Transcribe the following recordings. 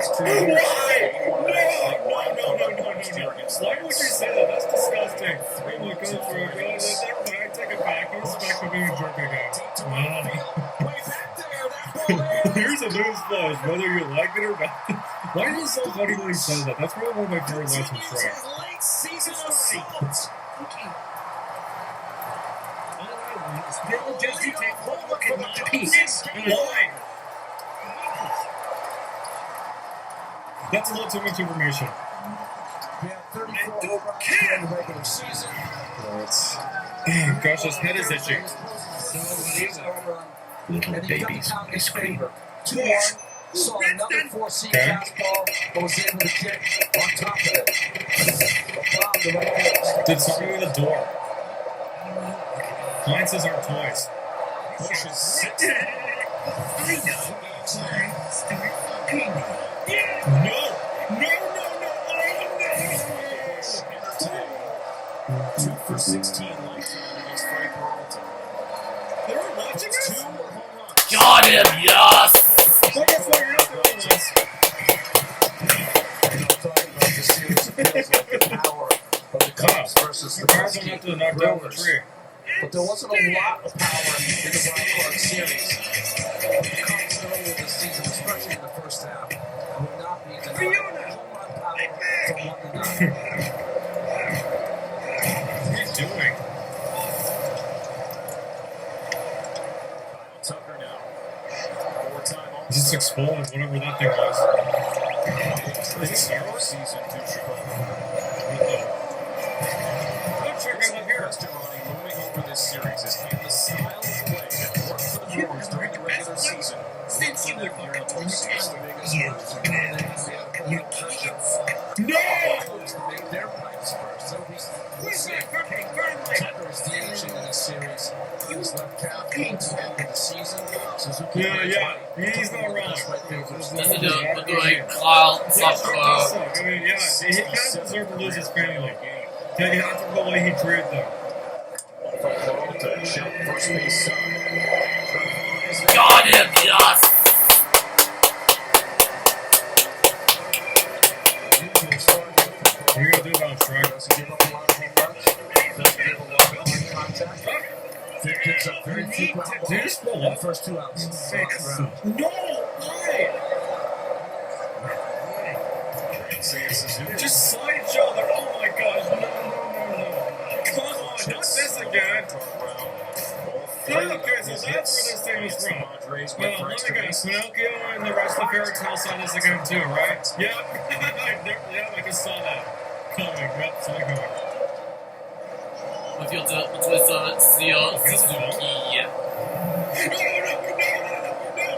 last 2 years. No. Why would you say that? That's disgusting. Oh my God, I take it back. He's back to being a jerk again. Here's a newsflash, whether you like it or not. Why is it so funny when he says that? That's probably one of my favorite lines from Shrek. Late season assault. They'll just take one look at my piece. Why? That's a little too much information. Yeah, 34 in the regular season. Gosh, his head is itchy. Little babies, ice cream. 2-1. Saw another 4-seam fastball, but was able to get on top of it. Did something in the door. Appliances aren't toys. I know. Start fucking. No! 2 for 16 lifetime against Frank Carlton. They were watching us? 2 home runs. Got him, yes! What the fuck are you doing this? I'm talking about the series of feels like the power of the Cubs versus the Cars don't have to knock down the tree. But there wasn't a lot of power in the wild card series. The Cubs earlier this season, especially in the first half, would not be denied home run power from 1-9. What are you doing? Tucker now. 4-time He's just exploding, whatever that thing was. Is this our season to Chicago? Don't check him up here. Testimony moving over this series is in the style of play that worked for the Brewers during the regular season. Since you were born in the town, you kids. No! Make their pipes first. Where's that fucking firmly? Tucker is the agent in this series. He was left calf towards the end of the season. Suzuki Yeah, he's not wrong. We're doing Kyle Tucker. I mean, yeah, he kind of deserved to lose his family. Yeah, you have to the way he treated them. First base Got him, yes! What are you going to do about Shrek? doesn't give up a lot of home runs. Doesn't give a lot of hard contact. He gives up very few ground balls Did you just pull in the up? first 2 outs. No! Why? Just slide each other. Oh my gosh. No. Come on, not this again. Okay, so that's where this thing is from. Well, let me guess. Pinocchio and the rest of the fairy tale saw this again too, right? Yep. Yep, I just saw that coming. Yep, saw it coming. With your Suzuki. No,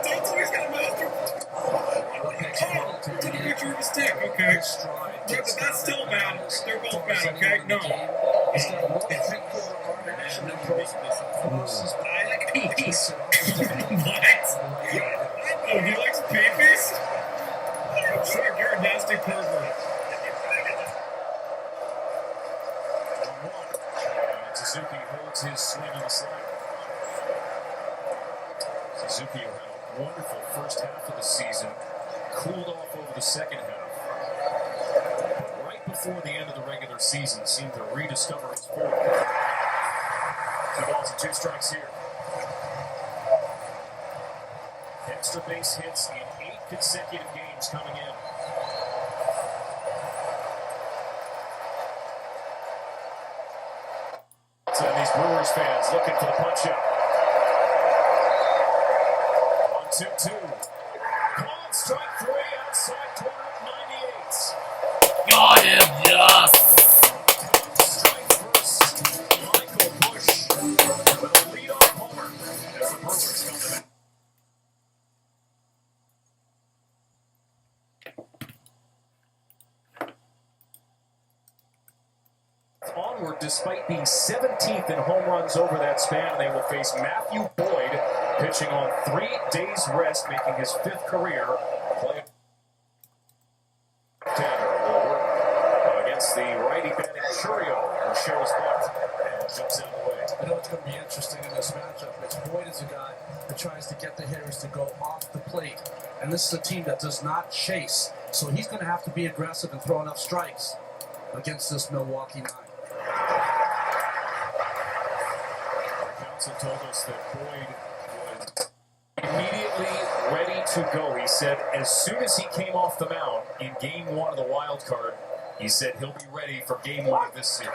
don't tell me he's got a master. Oh, took a picture of his dick. Okay. Yeah, but that's still bad. They're both bad, okay? No. I like pee-pees. What? Oh, he likes pee-pees? Shrek, you're a nasty pervert. Suzuki holds his swing on the slider. Suzuki had a wonderful first half of the season, cooled off over the second half. But right before the end of the regular season, seemed to rediscover his form. 2 balls and 2 strikes here. Extra base hits in 8 consecutive games coming in. So these Brewers fans looking for the punch-up. 1-2-2. Called strike 3 outside corner at 98. Got him, yes! Strike first. Michael Bush with a leadoff homer as the Brewers come to bat. Onward despite being 17th in home runs over that span, and they will face Matthew Boyd pitching on 3 days rest, making his 5th career play. Tanner will work against the righty batting Churio, who shows butt and jumps out of the way. I know what's going to be interesting in this matchup is Boyd is a guy that tries to get the hitters to go off the plate and this is a team that does not chase. So he's going to have to be aggressive and throw enough strikes against this Milwaukee nine. Counsel told us that Boyd was immediately ready to go. He said as soon as he came off the mound in game 1 of the wild card, he said he'll be ready for game 1 of this series.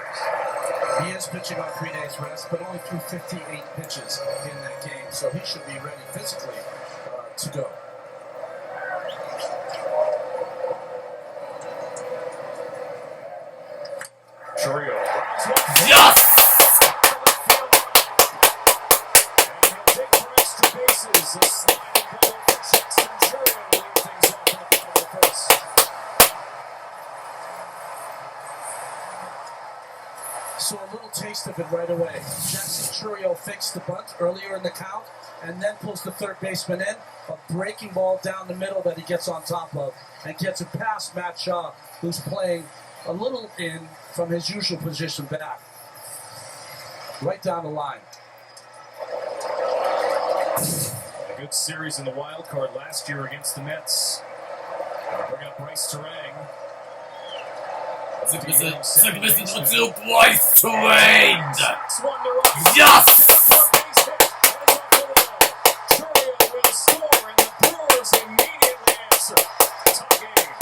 He is pitching on 3 days rest, but only threw 58 pitches in that game, so he should be ready physically to go. Chourio. Yes! And he'll take for extra bases. A sliding double for Jackson Chourio to lead things off in the bottom of the first. So a little taste of it right away. Jackson Chourio fixed the bunt earlier in the count and then pulls the third baseman in. A breaking ball down the middle that he gets on top of and gets it past Matt Shaw, who's playing a little in from his usual position back. Right down the line. A good series in the wild card last year against the Mets. Bring up Bryce Terang. So ein bisschen zu Bryce Terang. Yes! Yes! Chourio will score, and the Brewers immediately answer. Tie game.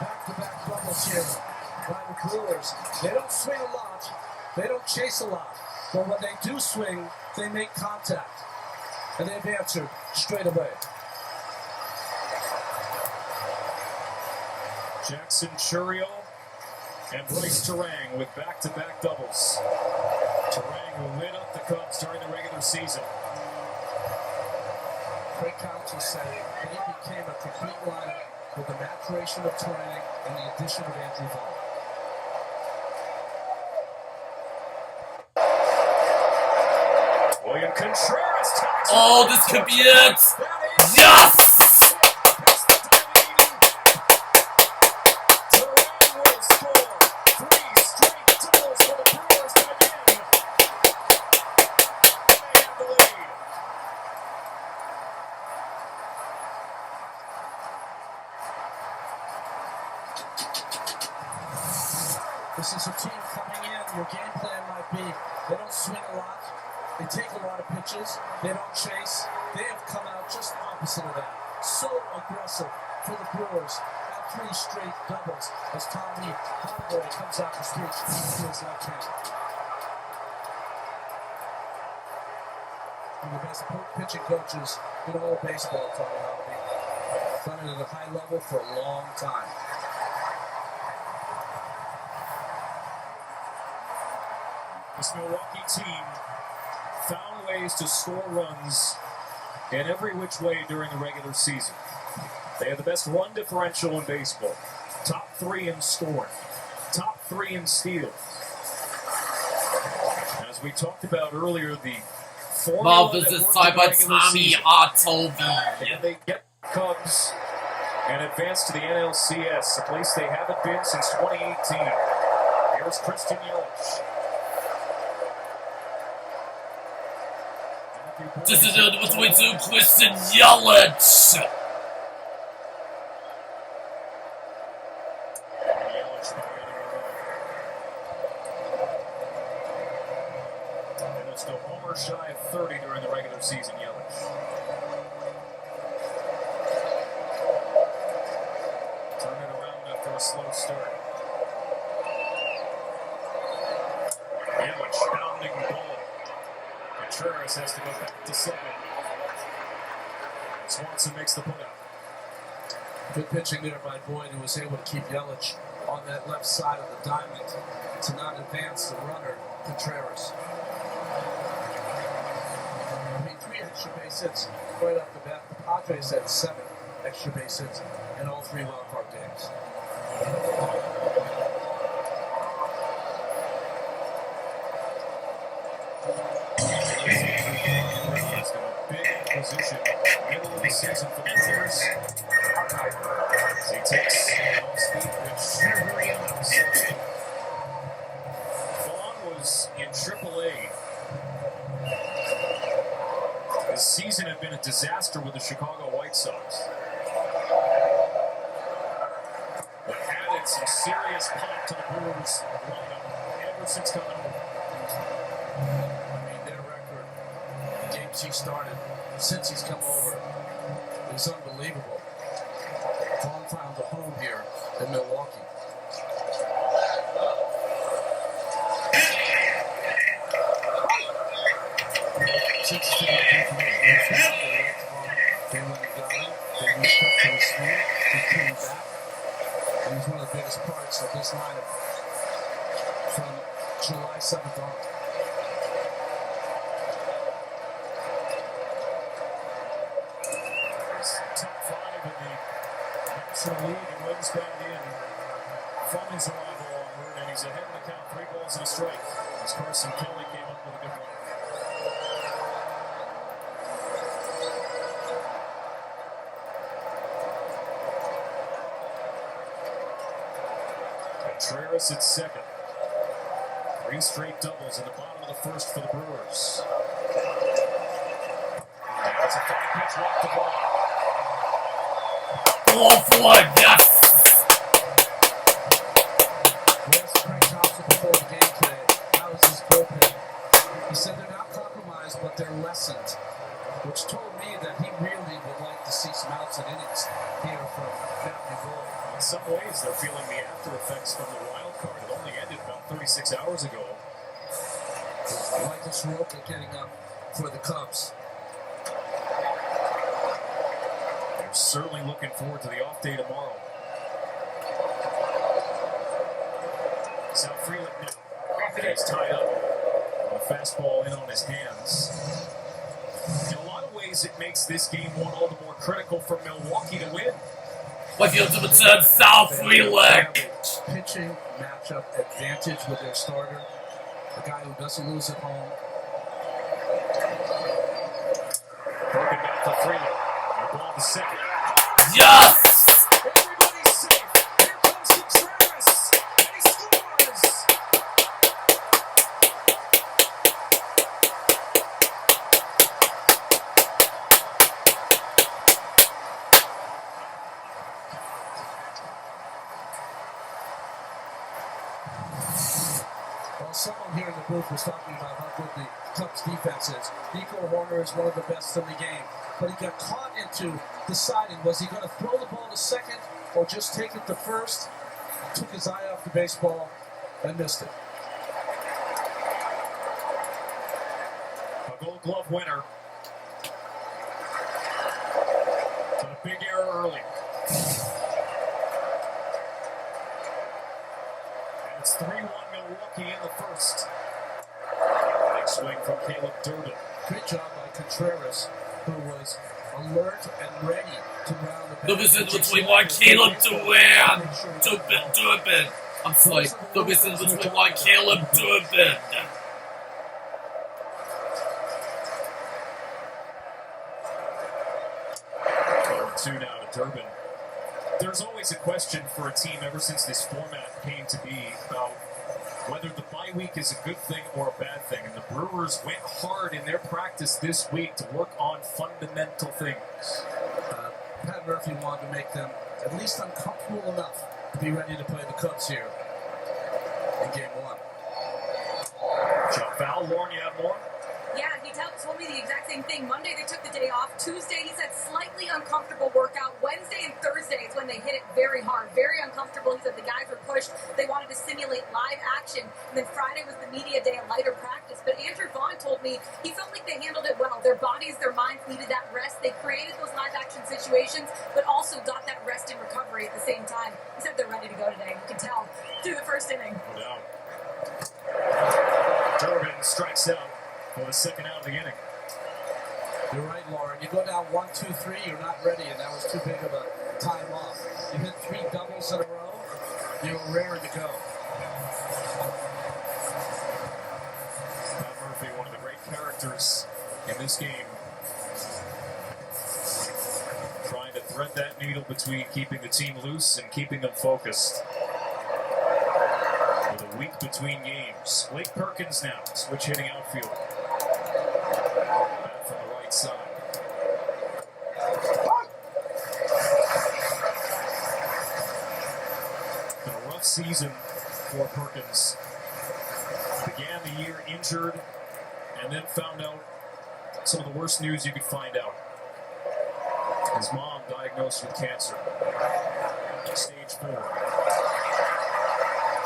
Back-to-back doubles here by the Brewers. They don't swing a lot. They don't chase a lot. But when they do swing, they make contact. And they've answered straight away. Jackson Chourio and Bryce Terang with back-to-back doubles. Terang who lit up the Cubs during the regular season. Craig Counsell said they became a complete lineup with the maturation of Terang and the addition of Andrew Vaughn. William Contreras tags. Oh, this could be it! That is Yes! Terang will score 3 straight doubles for the Brewers, and again, they have the lead. This is a team coming in. Your game plan might be they don't swing a lot. They take a lot of pitches. They don't chase. They have come out just opposite of that. So aggressive for the Brewers. Got 3 straight doubles as Tommy Homeboy comes out the street to his left hand. One of the best pitching coaches in all of baseball, Tommy Homeboy. Done it at a high level for a long time. This Milwaukee team found ways to score runs in every which way during the regular season. They have the best run differential in baseball. Top 3 in scoring. Top 3 in steals. As we talked about earlier, the formula Marvel's that worked side in by the regular Tommy season, Artovi. and they get Cubs and advance to the NLCS, a place they haven't been since 2018. Here's Christian Yelich. This is it between two Christian Yelich. And it's still homer shy of 30 during the regular season, Yelich. Turn it around after a slow start. Yelich pounding the ball. Contreras has to go back to second. Swanson makes the putout. Good pitching there by Boyd, who was able to keep Yelich on that left side of the diamond to not advance the runner, Contreras. I mean, 3 extra base hits right off the bat. The Padres had 7 extra base hits in all 3 wild card games. Position, middle of the season for the Brewers. He takes off speed, which AAA. This season had been a disaster with the Chicago White Sox. But added some serious pop to the Brewers lineup ever since coming over. I mean, their record, the games he started since he's come over, is unbelievable. Vaughn found a home here in Milwaukee. Since he's been they went and got him. They reached up to his swing. He came back. And he's one of the biggest parts of this lineup from July 7th on. Top 5 in the National League and wins back in from his arrival onward, and he's ahead in the count, 3 balls and a strike. As Carson Kelly came up with a good one. Contreras at second. 3 straight doubles in the bottom of the first for the Brewers. That's a fine pitch off the ball. Ball flag, yes! We asked Frank Thompson before the game today, how is his bullpen? He said they're not compromised, but they're lessened, which told me that he really would like to see some outside innings here from Matthew Boyd. In some ways, they're feeling the after effects from the wild card. It only ended about 36 hours ago. Michael Soroka getting up for the Cubs. They're certainly looking forward to the off day tomorrow. South Freeland now. He's tied up on a fastball in on his hands. In a lot of ways, it makes this game one all the more critical for Milwaukee to win. With the ultimate turn, South Freeland. Pitching matchup advantage with their starter, a guy who doesn't lose at home. Broken back to Freeland. The ball to second. Yes! Everybody's safe. Here comes Contreras. And he scores. Well, someone here in the booth was talking about how good the Cubs defense is. Nico Horner is one of the best in the game, but he got caught into deciding, was he going to throw the ball to second or just take it to first? Took his eye off the baseball and missed it. A Gold Glove winner. But a big error early. And it's 3-1 Milwaukee in the first. Big swing from Caleb Durbin. Good job by Contreras, who was alert and ready to round the This is what we want Caleb to win. Durbin. I'm sorry. This is what we want Caleb Durbin. 2 now to Durbin. There's always a question for a team ever since this format came to be about whether the bye week is a good thing or a bad thing. And the Brewers went hard in their practice this week to work on fundamental things. Pat Murphy wanted to make them at least uncomfortable enough to be ready to play the Cubs here in Game 1. Jump foul, Lauren, you have more? Yeah, he told me the exact same thing. Monday they took the day off. Tuesday he said slightly uncomfortable workout. Wednesday and Thursday is when they hit it very hard, very uncomfortable. He said the guys were pushed. They wanted to simulate live action. And then Friday was the media day, a lighter practice. But Andrew Vaughn told me he felt like they handled it well. Their bodies, their minds needed that rest. They created those live action situations, but also got that rest and recovery at the same time. He said they're ready to go today. You can tell through the first inning. No doubt. Durbin strikes out for the second out of the inning. You're right, Lauren. You go down 1, 2, 3, you're not ready, and that was too big of a time off. You hit 3 doubles in a row, you're raring to go. Pat Murphy, one of the great characters in this game, trying to thread that needle between keeping the team loose and keeping them focused. With a weak between games. Blake Perkins now, switch hitting outfield. Back from the right side. Been a rough season for Perkins. Began the year injured and then found out some of the worst news you could find out. His mom diagnosed with cancer. Stage 4.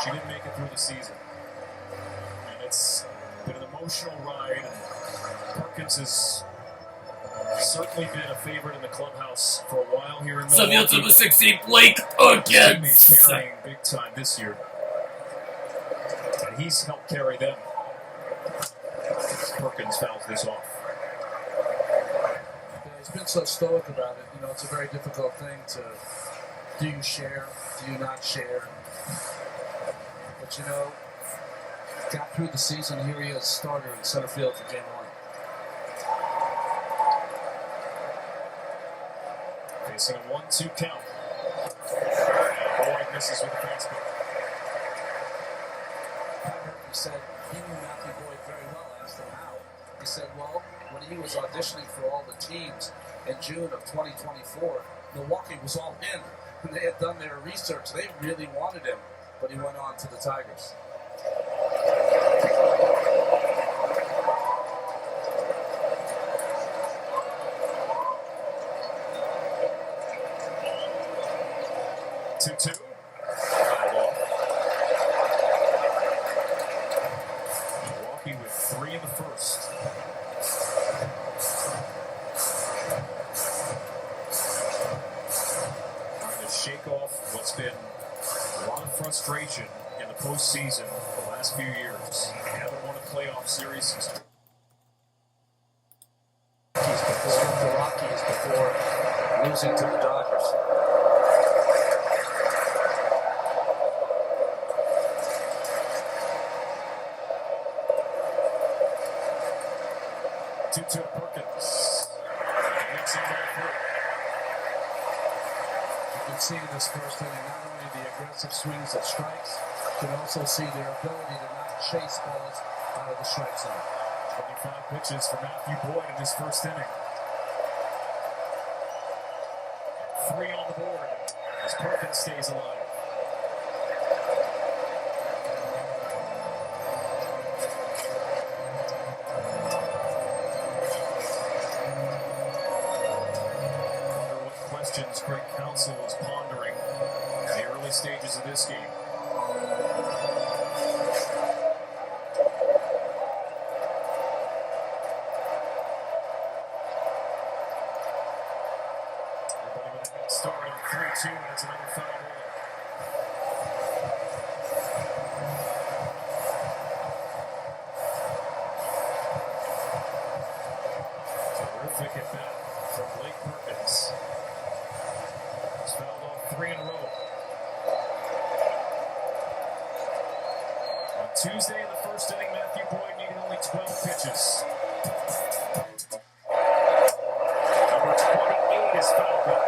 She didn't make it through the season. And it's been an emotional ride. And Perkins has certainly been a favorite in the clubhouse for a while here in Milwaukee. Number 60, Blake Teammates Perkins. carrying big time this year. And he's helped carry them. Perkins fouls this off. Yeah, he's been so stoic about it. You know, it's a very difficult thing to, do you share, do you not share? But, you know, got through the season. Here he is, starter in center field for game 1. Facing a 1-2 count. And Boyd misses with the fastball. He said he knew Matthew Boyd very well. I asked him how. He said, well, when he was auditioning for all the teams in June of 2024, Milwaukee was all in. And they had done their research. They really wanted him. But he went on to the Tigers. Milwaukee with 3 in the first. Trying to shake off what's been a lot of frustration in the postseason the last few years. They haven't won a playoff series since The Rockies before losing to the Dodgers. To Perkins. You can see in this first inning not only the aggressive swings at strikes, you can also see their ability to not chase balls out of the strike zone. 25 pitches for Matthew Boyd in this first inning. 3 on the board as Perkins stays alive. Craig Counsell is pondering in the early stages of this game. Everybody with a head start on 3-2, and it's another foul ball. Terrific at bat from Blake Perkins. Fouled off 3 in a row. On Tuesday in the first inning, Matthew Boyd needed only 12 pitches. Number 28 is fouled back.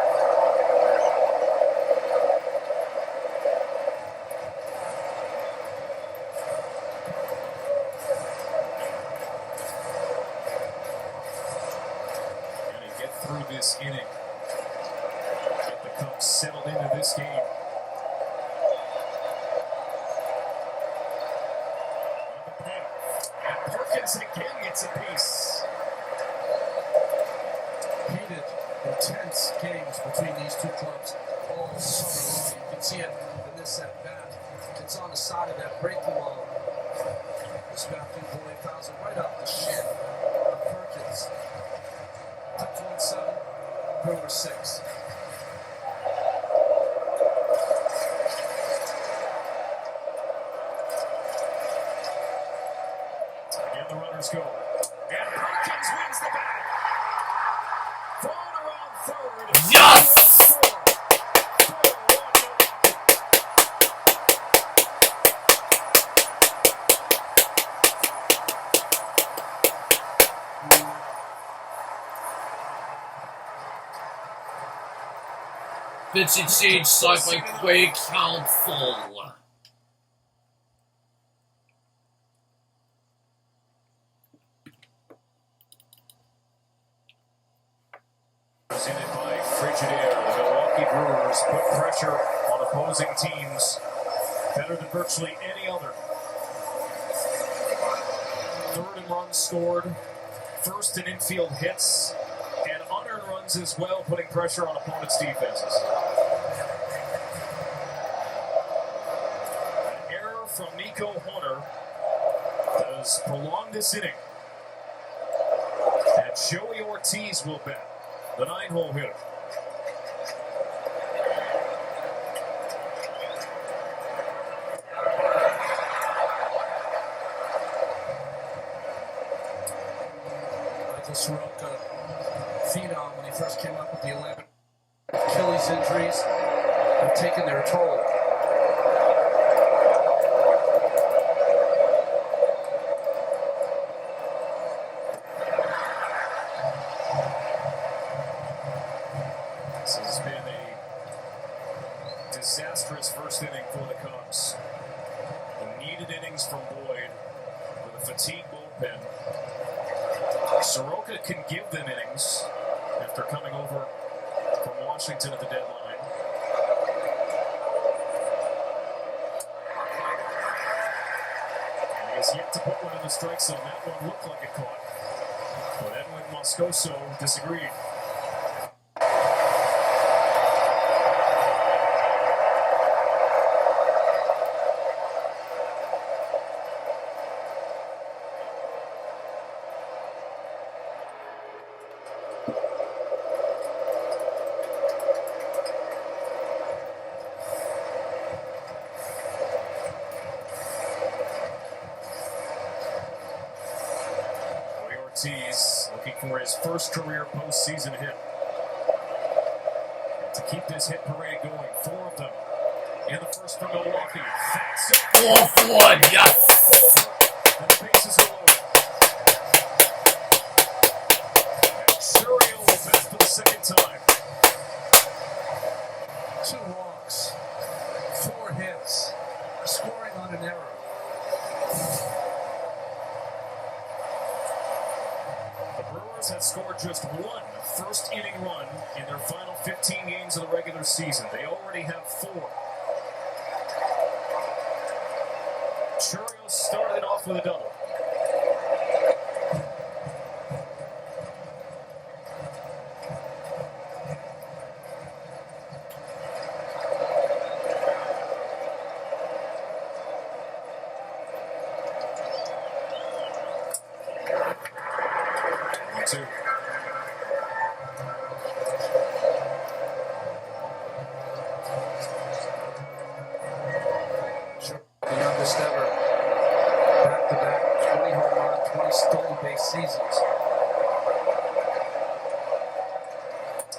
Can he get through this inning? Settled into this game. And Perkins again gets a piece. Heated, intense games between these two clubs all summer long. You can see it in this at bat. It's on the side of that breaking ball. This Matthew Boyd fouls it right off the shin of Perkins. Touch 1-7, Brewers 6. The runners go. And Perkins wins the battle. Thrown around third. Yes! Pitching change signed by Craig Counsell. put pressure on opposing teams better than virtually any other. Third in runs scored, first in infield hits, and unearned runs as well, putting pressure on opponents' defenses. An error from Nico Hunter has prolonged this inning. And Joey Ortiz will bat, the 9-hole hitter. Soroka, phenom when he first came up with the 11. Achilles injuries have taken their toll. This has been a disastrous first inning for the Cubs. The needed innings from Boyd with a fatigued bullpen. Soroka can give them innings after coming over from Washington at the deadline. And he has yet to put one in the strike zone. That one looked like it caught. But Edwin Moscoso disagreed. Ortiz looking for his first career postseason hit. And to keep this hit parade going, 4 of them in the first for Milwaukee. Fourth one, yes! And the bases are loaded. And Churio will bat for the second time. 2 walks, 4 hits, scoring on an error. Have scored just 1 first inning run in their final 15 games of the regular season. They already have 4. Churio started off with a double.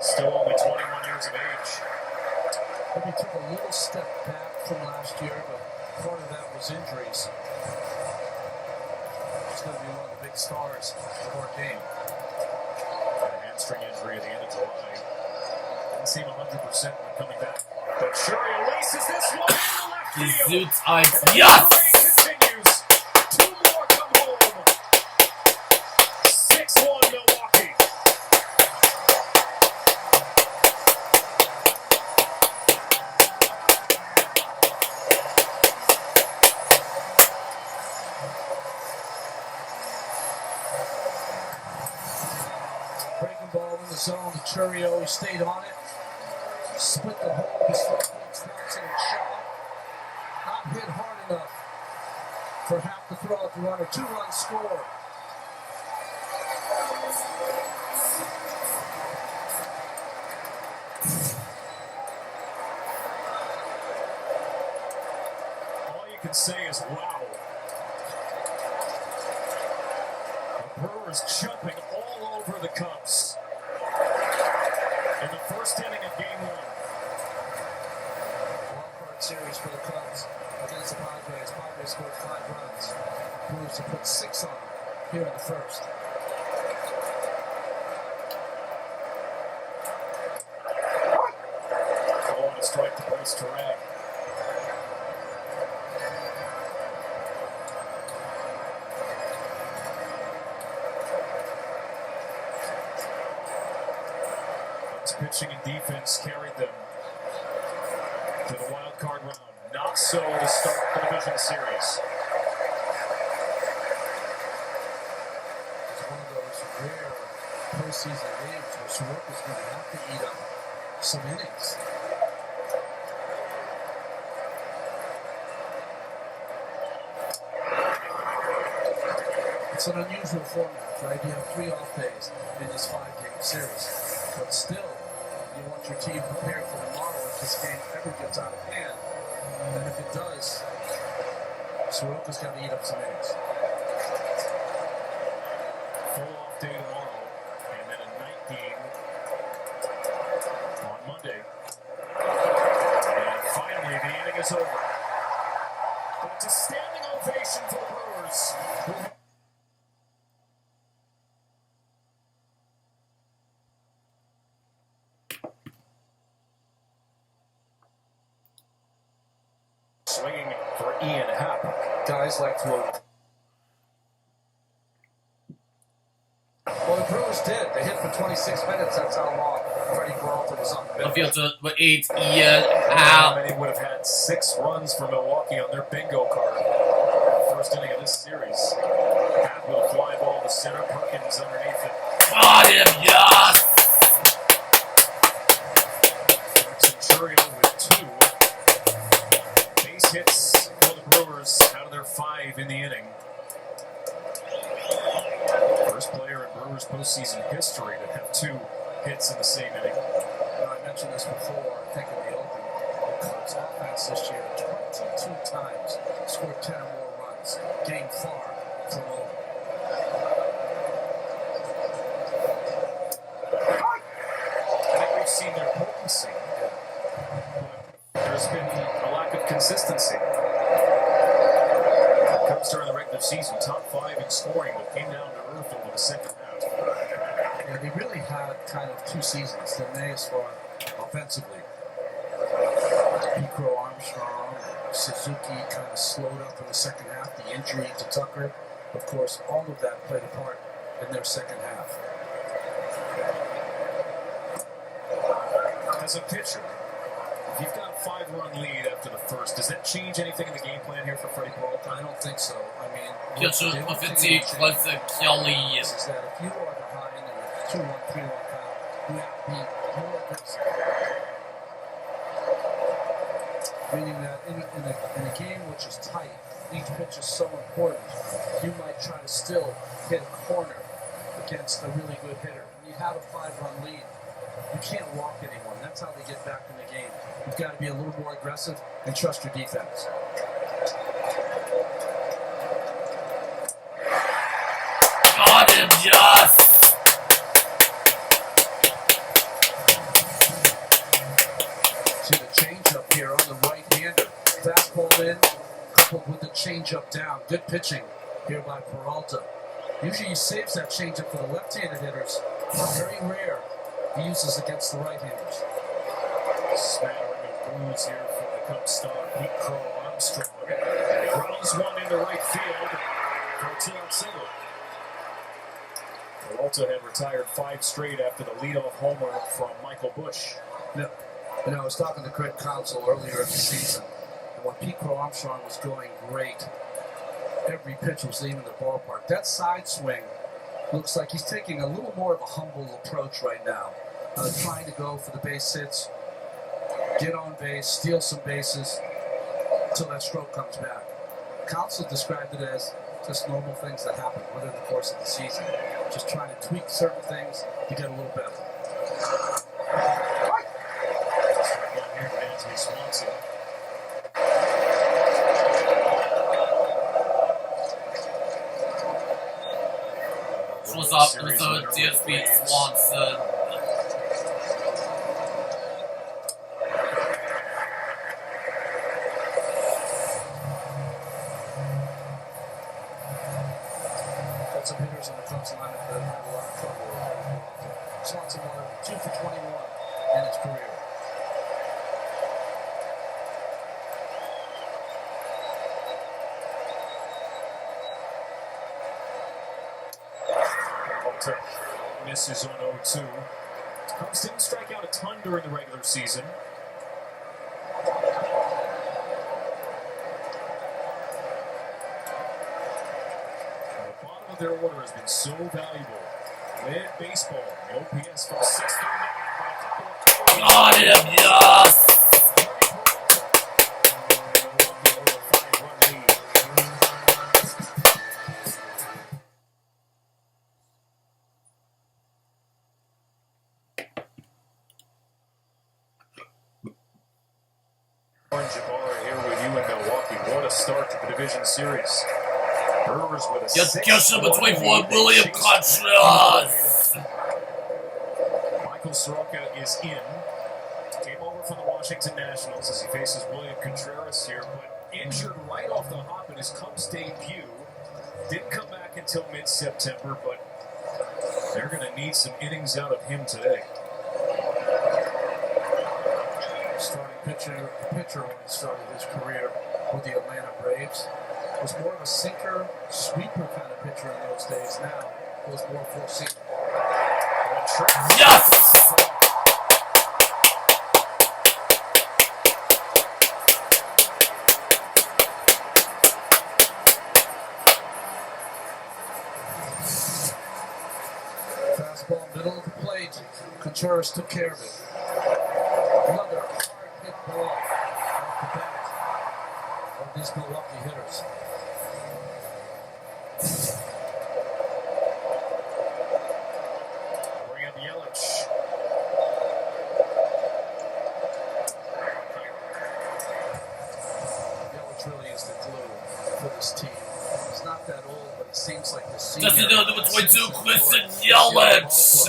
Still only 21 years of age. Maybe took a little step back from last year, but part of that was injuries. He's going to be one of the big stars of our game. Had a hamstring injury at the end of July. Didn't seem 100% when coming back. But Churio laces this one in the left field. Gesundheit, yes! Continues. 2 more come home. 6-1 Milwaukee. Breaking ball in the zone to Churio. He stayed on it. Split the hole between Thompson and Shaw. Not hit hard enough for half the throw out the runner. 2-run score. All you can say is wow. The Brewers jumping all over the Cubs in the first inning of Game 1. Wild-card series for the Cubs against the Padres. Padres scored 5 runs. Brewers have put 6 on them here in the first. Oh, and a strike to Bryce Terang. Pitching and defense carried them to the wild card round. Not so to start the division series. It's one of those rare postseason games where Soroka's going to have to eat up some innings. It's an unusual format, right? You have 3 off days in this 5-game series. But still, you want your team prepared for tomorrow if this game ever gets out of hand. And if it does, Soroka's got to eat up some innings. Full off day tomorrow, and then a night game on Monday. And finally, the inning is over. But it's a standing ovation for the Brewers. Swinging for Ian Happ. Guys like to. Well, the Brewers did. They hit for 26 minutes. That's how long Freddie Peralta was on the Dan bench. viel det med 8 Ian Happ. They would have had 6 runs for Milwaukee on their bingo card. First inning of this series. Happ with a fly ball to center. Perkins underneath it. Got him, yes! Centurion with 2 base hits for the Brewers out of their 5 in the inning. First player in Brewers postseason history to have 2 hits in the same inning. I mentioned this before, I think in the open. The Cubs offense this year 22 times scored 10 or more runs. Getting far from over. I think we've seen their potency. But there's been a lack of consistency. The Cubs during the regular season, top 5 in scoring, but came down to earth over the second half. Yeah, they really had kind of 2 seasons. The as far offensively. Pico Armstrong, Suzuki kind of slowed up in the second half. The injury to Tucker, of course, all of that played a part in their second half. As a pitcher, if you've got a 5-run lead after the first, does that change anything in the game plan here for Freddie Peralta? I don't think so. I mean, Pitcher the only thing offensiv that klasse Kelly. is that if you are behind in a 2-1, 3-1 count, you have to be more aggressive. Meaning that in a game which is tight, each pitch is so important, you might try to still hit a corner against a really good hitter. When you have a 5-run lead, you can't walk anyone. That's how they get back in the game. You've got to be a little more aggressive and trust your defense. Got him, yes! See the changeup here on the right-hander. Fastball in, coupled with the changeup down. Good pitching here by Peralta. Usually he saves that changeup for the left-handed hitters. Very rare he uses against the right-handers. Smattering of blues here for the Cubs star, Pico Armstrong. Grounds one into right field for a 2-out single. Peralta had retired 5 straight after the leadoff homer from Michael Busch. Yeah. And I was talking to Craig Counsell earlier in the season, and when Pico Armstrong was going great, every pitch was leaving the ballpark. That side swing looks like he's taking a little more of a humble approach right now, trying to go for the base hits, get on base, steal some bases until that stroke comes back. Counsell described it as just normal things that happen within the course of the season. Just trying to tweak certain things to get a little better. Was up in the third DSP Swanson. Got some hitters on the Cubs lineup that have had a lot of trouble with Peralta. Swanson won 2 for 21 in his career. Peralta misses on 0-2. Cubs didn't strike out a ton during the regular season. their order has been so valuable. Led baseball, the OPS from 639 by a couple of Got him, yes! Jabara here with you in Milwaukee. What a start to the division series. Brewers with a Yes, 6-1 Gusher between lead. William Chase Contreras. Michael Soroka is in. Came over from the Washington Nationals as he faces William Contreras here, but injured right off the hop in his Cubs debut. Didn't come back until mid-September, but they're going to need some innings out of him today. Starting pitcher when he started his career with the Atlanta Braves. Was more of a sinker, sweeper kind of pitcher in those days. Now goes more full seam. Yes! Fastball middle of the plate. Contreras took care of it. Another hard hit ball off the bat of these Milwaukee hitters. Bring up Yelich. Yelich really is the glue for this team. He's not that old, but he seems like the senior. That's another between two, Christian Yelich.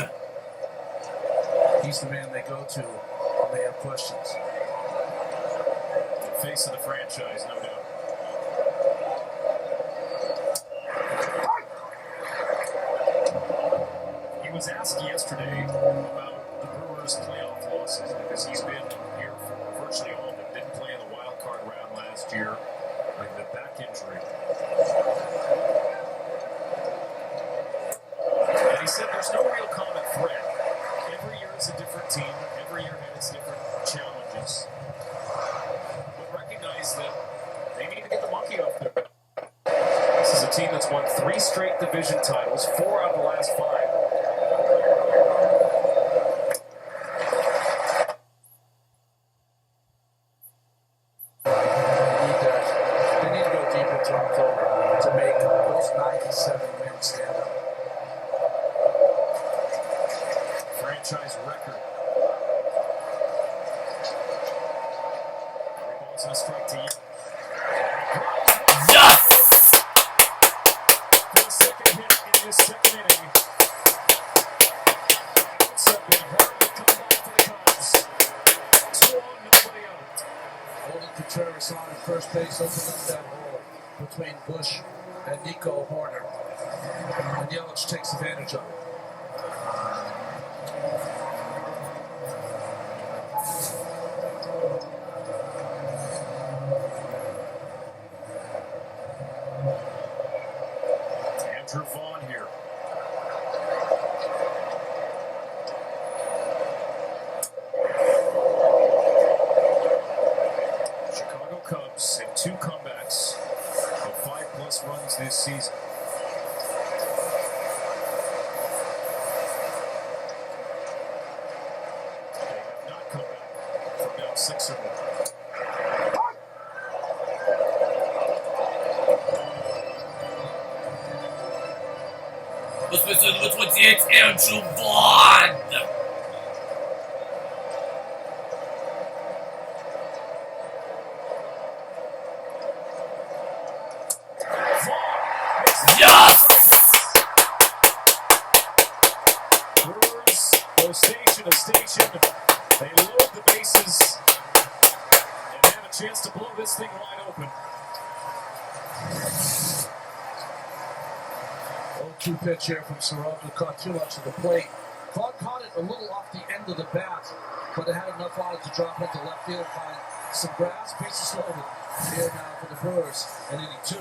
He's the man they go to when they have questions. The face of the franchise, no doubt. He was asked yesterday about the Brewers' playoff losses because he's been here for virtually all of them. Didn't play in the wild card round last year with the back injury. And he said there's no real common thread. Every year is a different team. Every year has different challenges. But recognize that they need to get the monkey off their back. This is a team that's won 3 straight division titles, 4 out of the last 5. They need to go deep into October to make those 97 wins stand up. Franchise record. 3 balls and a strike to you. Yes! For the second hit in this second inning. It's been hard to come back for the Cubs. 2 on, nobody out. Holding Contreras on at first base opened up that hole between Bush and Nico Horner. And Yelich takes advantage of it. Andrew Vaughn here. Chicago Cubs have 2 comebacks of 5+ runs this season. They have not come back from down 6 or more. Let's miss number 28, Andrew Vaughn. Yes! Brewers go station to station. They load the bases and have a chance to blow this thing wide open. 0-2 pitch here from Soroka, caught too much of the plate. Vaughn caught it a little off the end of the bat, but it had enough on it to drop into left field, find some grass, bases loaded. Here now for the Brewers in inning 2.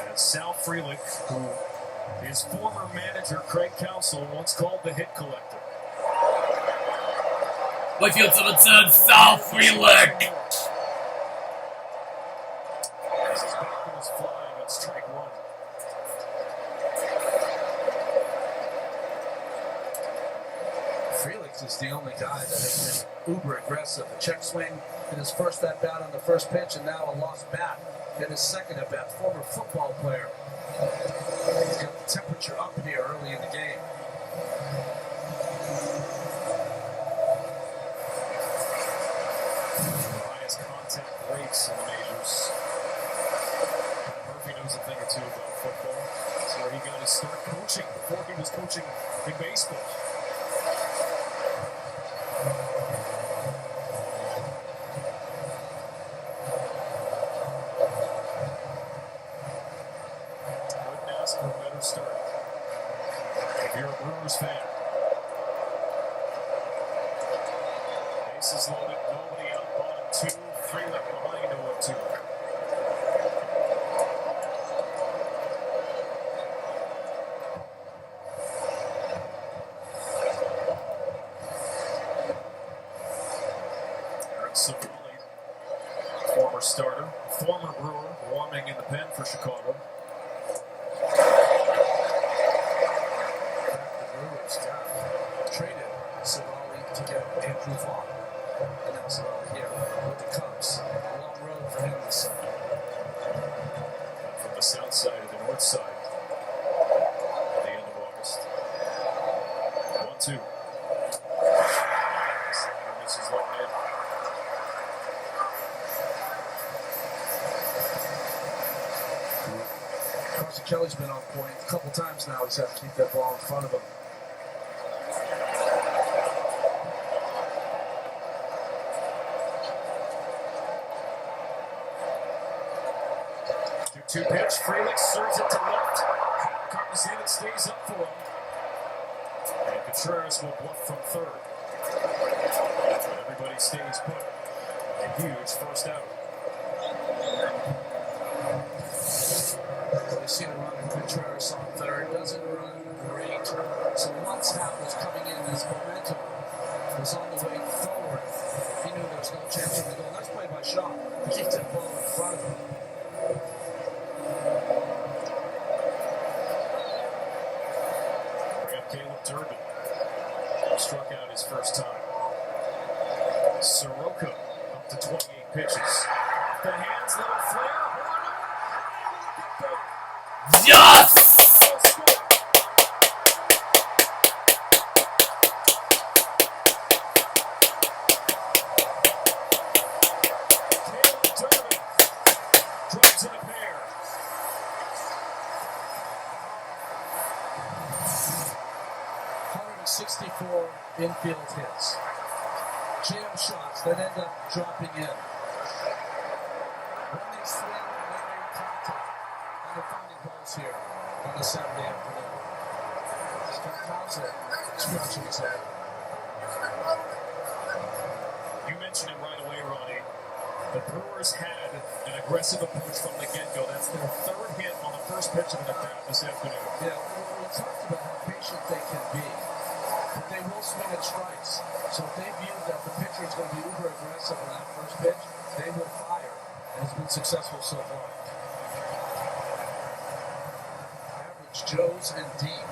And Sal Frelick, who his former manager Craig Counsell once called the hit collector. Whitefield to return, Sal Frelick. This is back to his is the only guy that has been uber aggressive. A check swing in his first at bat on the first pitch, and now a lost bat in his second at bat. Former football player. He's got the temperature up here early in the game. The highest contact rates in the majors. Murphy knows a thing or two about football. That's where he got his start coaching before he was coaching in baseball. Couldn't ask for a better start. If you're a Brewers fan, bases loaded, nobody out, bottom two, three left behind, 0-2. Savali, former starter, former Brewer, warming in the pen for Chicago. The Brewers traded Savali to get Andrew Vaughn. And now Savali here with the Cubs. A long road for him this summer. From the south side to the north side at the end of August. 1-2. Misses long in. Carson Kelly's been on point a couple times now. He's had to keep that ball in front of him. 2 pitch. Frelick serves it to left. Comes in and stays up for him. And Contreras will bluff from third. But everybody stays put. A huge first out. You see the run of Contreras on third. Doesn't run great. So once Hap was coming in, his momentum was on the way forward. He knew there was no chance of the goal. Nice play by Shaw to keep that ball in front of him. We have Caleb Durbin. Struck out his first time. Soroka up to 28 pitches. The hands, little flare. Yes! Caleb Durbin drives in a pair. 164 infield hits. Jam shots that end up dropping in. When they swing, they make contact. And they're finding balls here on a Saturday afternoon. Scott Townsend scratching his head. You mentioned it right away, Ronnie. The Brewers had an aggressive approach from the get-go. That's their third hit on the first pitch of an at-bat this afternoon. Yeah, we talked about how patient they can be. But they will swing at strikes. So if they view that the pitcher is going to be uber aggressive on that first pitch, they will fire. And it's been successful so far. Average Joes and deep.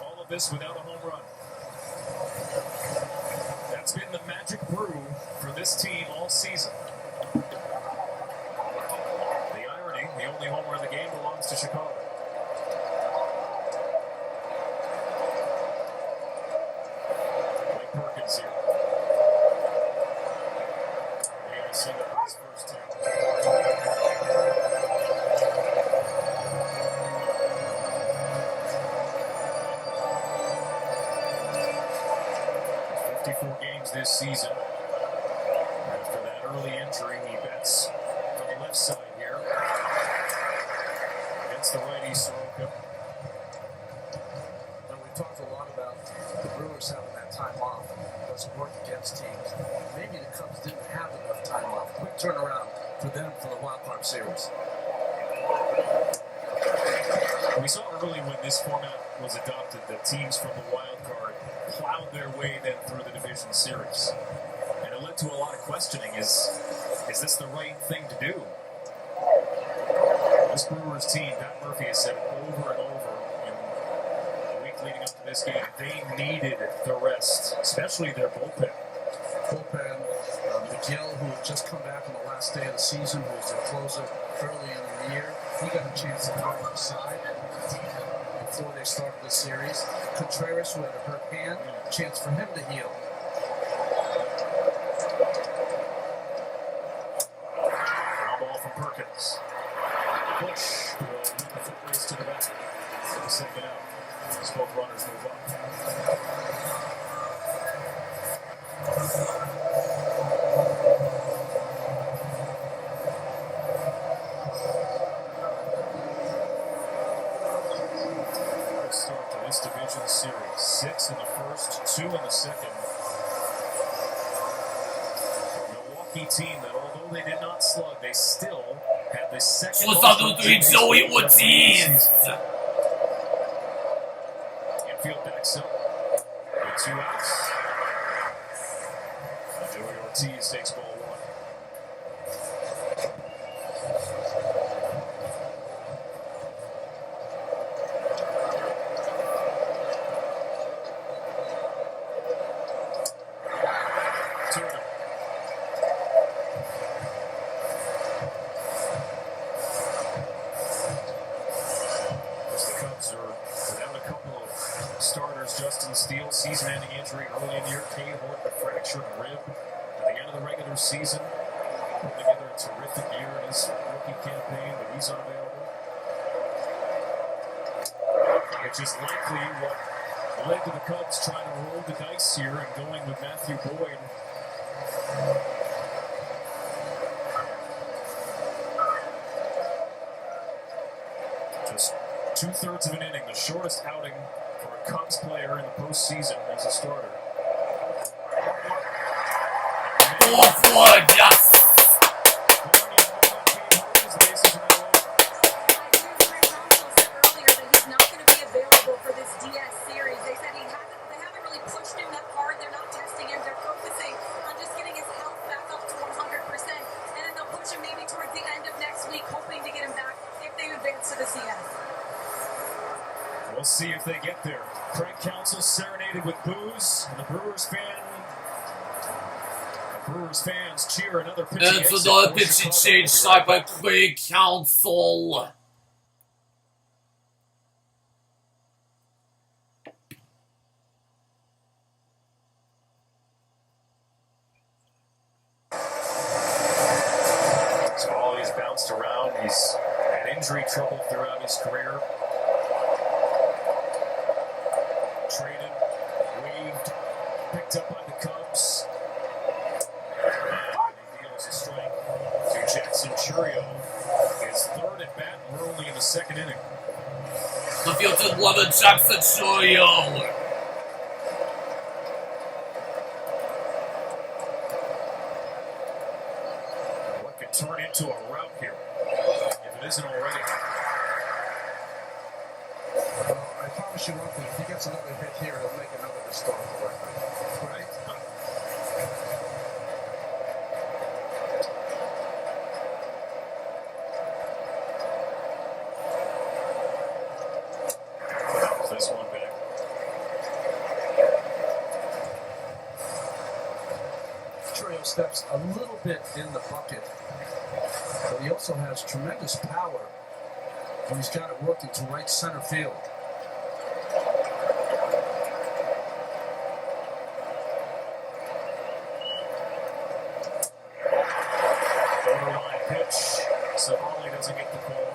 All of this without a home run. That's been the magic brew for this team all season. The irony, the only homer in the game belongs to Chicago. Blake Perkins here. He got a single for his first time. 54 games this season. After that early injury, he bats from the left side here. Against the righty, Soroka. And we talked a lot about the Brewers having that time off. It doesn't work against teams. Maybe the Cubs didn't have enough time off. Quick turnaround for them for the wild card series. We saw early when this format was adopted that teams from the wild card plowed their way then through the division series. And it led to a lot of questioning. Is this the right thing to do? This Brewers team, Pat Murphy has said over and over in the week leading up to this game, they needed the rest, especially their bullpen. McGill, who had just come back on the last day of the season, who was their closer early in the year, he got a chance to throw on the side before they started the series. Contreras, who had a hurt hand, chance for him to heal. Ground ball from Perkins. Bush will lead the foot race to the back. For the second out, as both runners move up. Start to this division series. 6 in the first, 2 in the second. A Milwaukee team that, although they did not slug, they still had the second. Joey Ortiz. Infield backs up with 2 outs. Joey Ortiz takes ball 1. Season-ending injury early in the year. K-Hort, a fractured rib at the end of the regular season. Put together a terrific year in his rookie campaign, but he's unavailable. Which is likely what led to the Cubs trying to roll the dice here and going with Matthew Boyd. Just 2/3 of an inning, the shortest outing for a Cubs player in the postseason as a starter. Yes! We'll see if they get there. Craig Counsell serenaded with booze, and the Brewers fans cheer another pitching It's another pitching change side by Craig Counsell. So all he's bounced around. He's had injury trouble throughout his career. Traded, waived, picked up by the Cubs. And he deals a strike to Jackson Churio. His third at bat, and we're only in the second inning. The field to 11, Jackson Churio. What could turn into a rout here, if it isn't already. I promise you one thing, if he gets another hit here, he'll make another historical record. Right? This one back. Churio steps a little bit in the bucket, but he also has tremendous power when he's got it working to right center field. Borderline pitch. Savali doesn't get the call.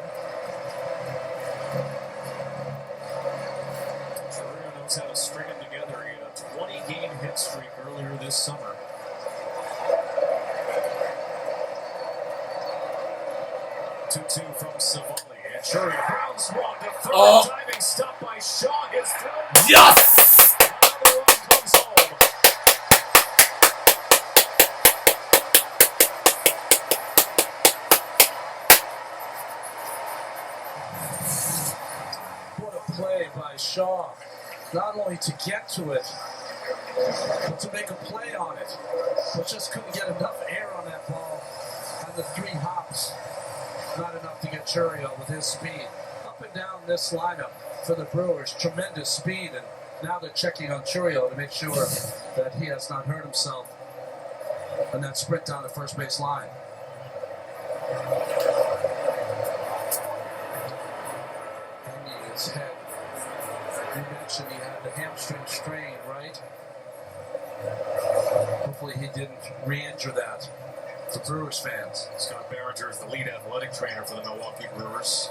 Churio knows how to string them together. He had a 20-game hit streak earlier this summer. Two from Savali. And Churio grounds one to third. Diving stop by Shaw. His throw. Yes! Another run comes home. What a play by Shaw. Not only to get to it, but to make a play on it. But just couldn't get enough air on that ball. And the 3 hops, not enough to get Churiel with his speed. Up and down this lineup for the Brewers, tremendous speed, and now they're checking on Churiel to make sure that he has not hurt himself in that sprint down the first base line. And his head. You mentioned he had the hamstring strain, right? Hopefully he didn't re-injure that. For Brewers fans. Scott Barringer is the lead athletic trainer for the Milwaukee Brewers.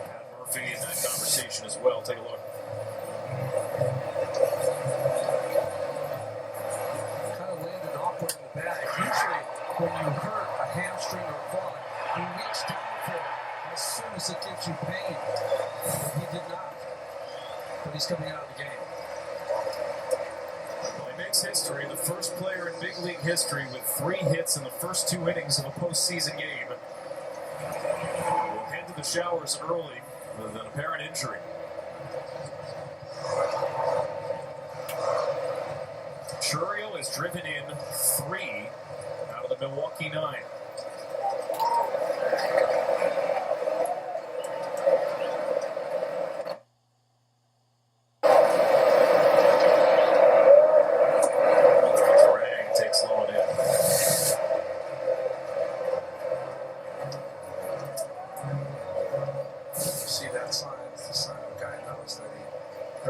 Pat Murphy in that conversation as well. Take a look. Kind of landed awkward in the bag. Usually when you hurt a hamstring or quad, you reach down for it as soon as it gives you pain. But he did not. But he's coming out of the game. He makes history, the first player in big league history with 3 hits in the first 2 innings of a postseason game. Will head to the showers early with an apparent injury. Churiel has driven in 3 out of the Milwaukee 9.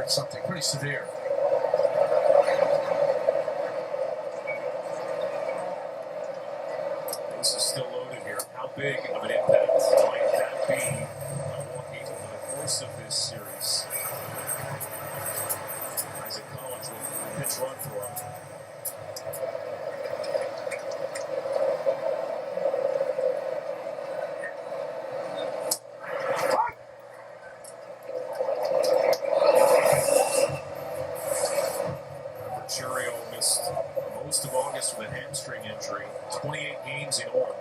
Something pretty severe. This is still loaded here. How big of an impact might that be Milwaukee over the course of this series? Isaac Collins will pitch run for him. Most of August with a hamstring injury, 28 games in all.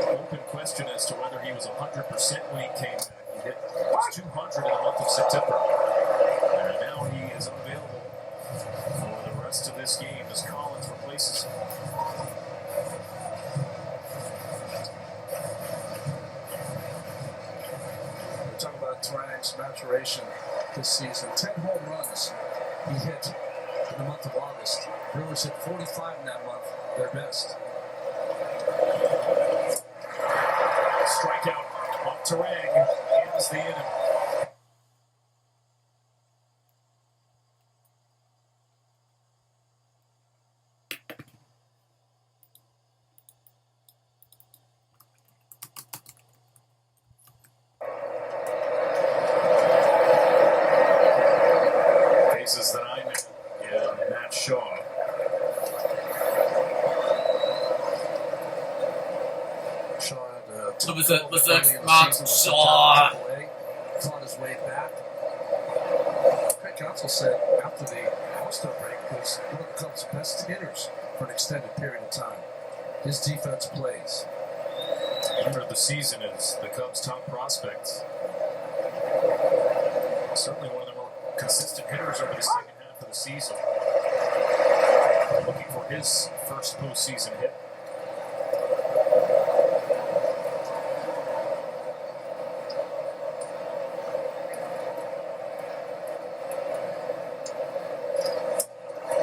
Open question as to whether he was 100% when he came back. He hit 200 in the month of September. And now he is unavailable for the rest of this game as Collins replaces him. We're talking about Turang's maturation this season. 10 home runs he hit in the month of August. Brewers hit 45 in that month, their best. Strikeout off Turang ends the inning. Faces that I met. Matt Shaw. Shaw had was Matt Shaw. Fought his way back. Craig Counsell said after the All-Star break he was one of the Cubs' best hitters for an extended period of time. His defense plays. Entered the season as the Cubs' top prospect. Certainly one of the more consistent hitters over the second half of the season. Looking for his first postseason hit.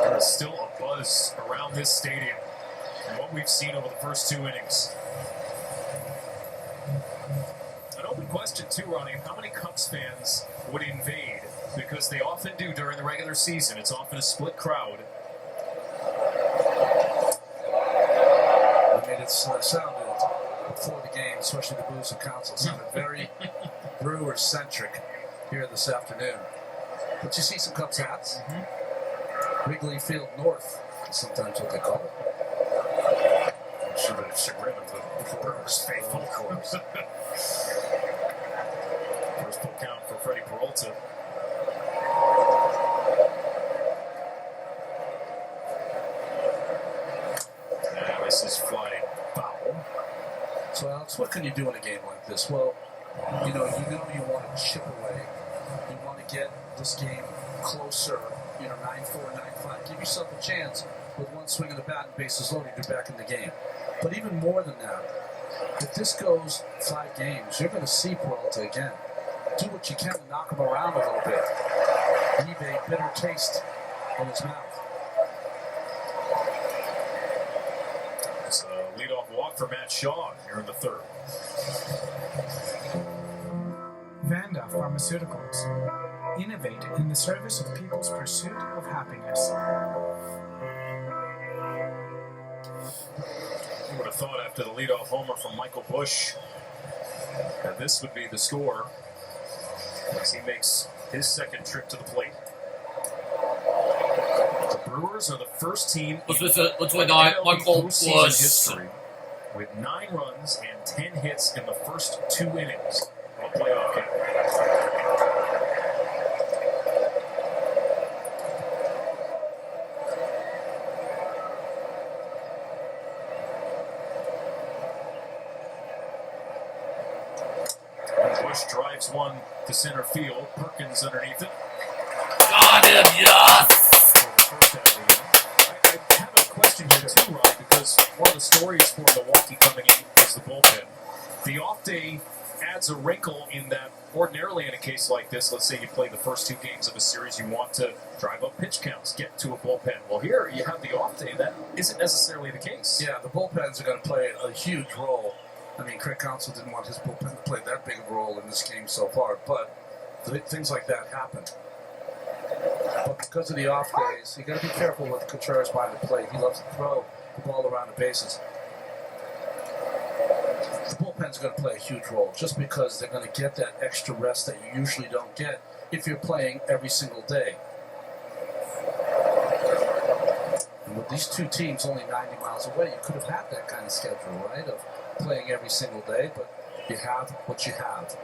There is still a buzz around this stadium and what we've seen over the first 2 innings. An open question too, Ronnie. How many Cubs fans would invade? Because they often do during the regular season. It's often a split crowd. I mean, it sounded before the game, especially the Brewers and Counsell, sounded very Brewers-centric here this afternoon. But you see some Cubs hats. Wrigley Field North is sometimes what they call it. I'm sure the chagrin of the Brewers faithful, of course. First full count for Freddie Peralta. And this is flying foul. So, Alex, what can you do in a game like this? Well, you want to chip away. You want to get this game closer, 9-4, 9-5. Give yourself a chance. with one swing of the bat and bases loaded, you're back in the game. But even more than that, if this goes 5 games, you're going to see Peralta again. Do what you can to knock him around a little bit. Leave a bitter taste in his mouth. It's a leadoff walk for Matt Shaw here in the 3rd. Vanda Pharmaceuticals. Innovate in the service of people's pursuit of happiness. Who would have thought after the leadoff homer from Michael Busch that this would be the score as he makes his 2nd trip to the plate. The Brewers are the first team What's in with Michael postseason Busch? history with 9 runs and 10 hits in the first 2 innings of a playoff game. Busch drives one to center field. Perkins underneath it. Got him, yes! For the first out of the inning. I have a question here too, Rob, because one of the stories for Milwaukee coming in is the bullpen. The off day adds a wrinkle in that ordinarily in a case like this, let's say you play the first 2 games of a series, you want to drive up pitch counts, get to a bullpen. Well, here you have the off day. That isn't necessarily the case. Yeah, the bullpens are going to play a huge role. I mean, Craig Counsell didn't want his bullpen to play that big a role in this game so far, but things like that happen. But because of the off days, you got to be careful with Contreras behind the plate. He loves to throw the ball around the bases. The bullpen's going to play a huge role just because they're going to get that extra rest that you usually don't get if you're playing every single day. And with these 2 teams only 90 miles away, you could have had that kind of schedule, right, of playing every single day, but you have what you have.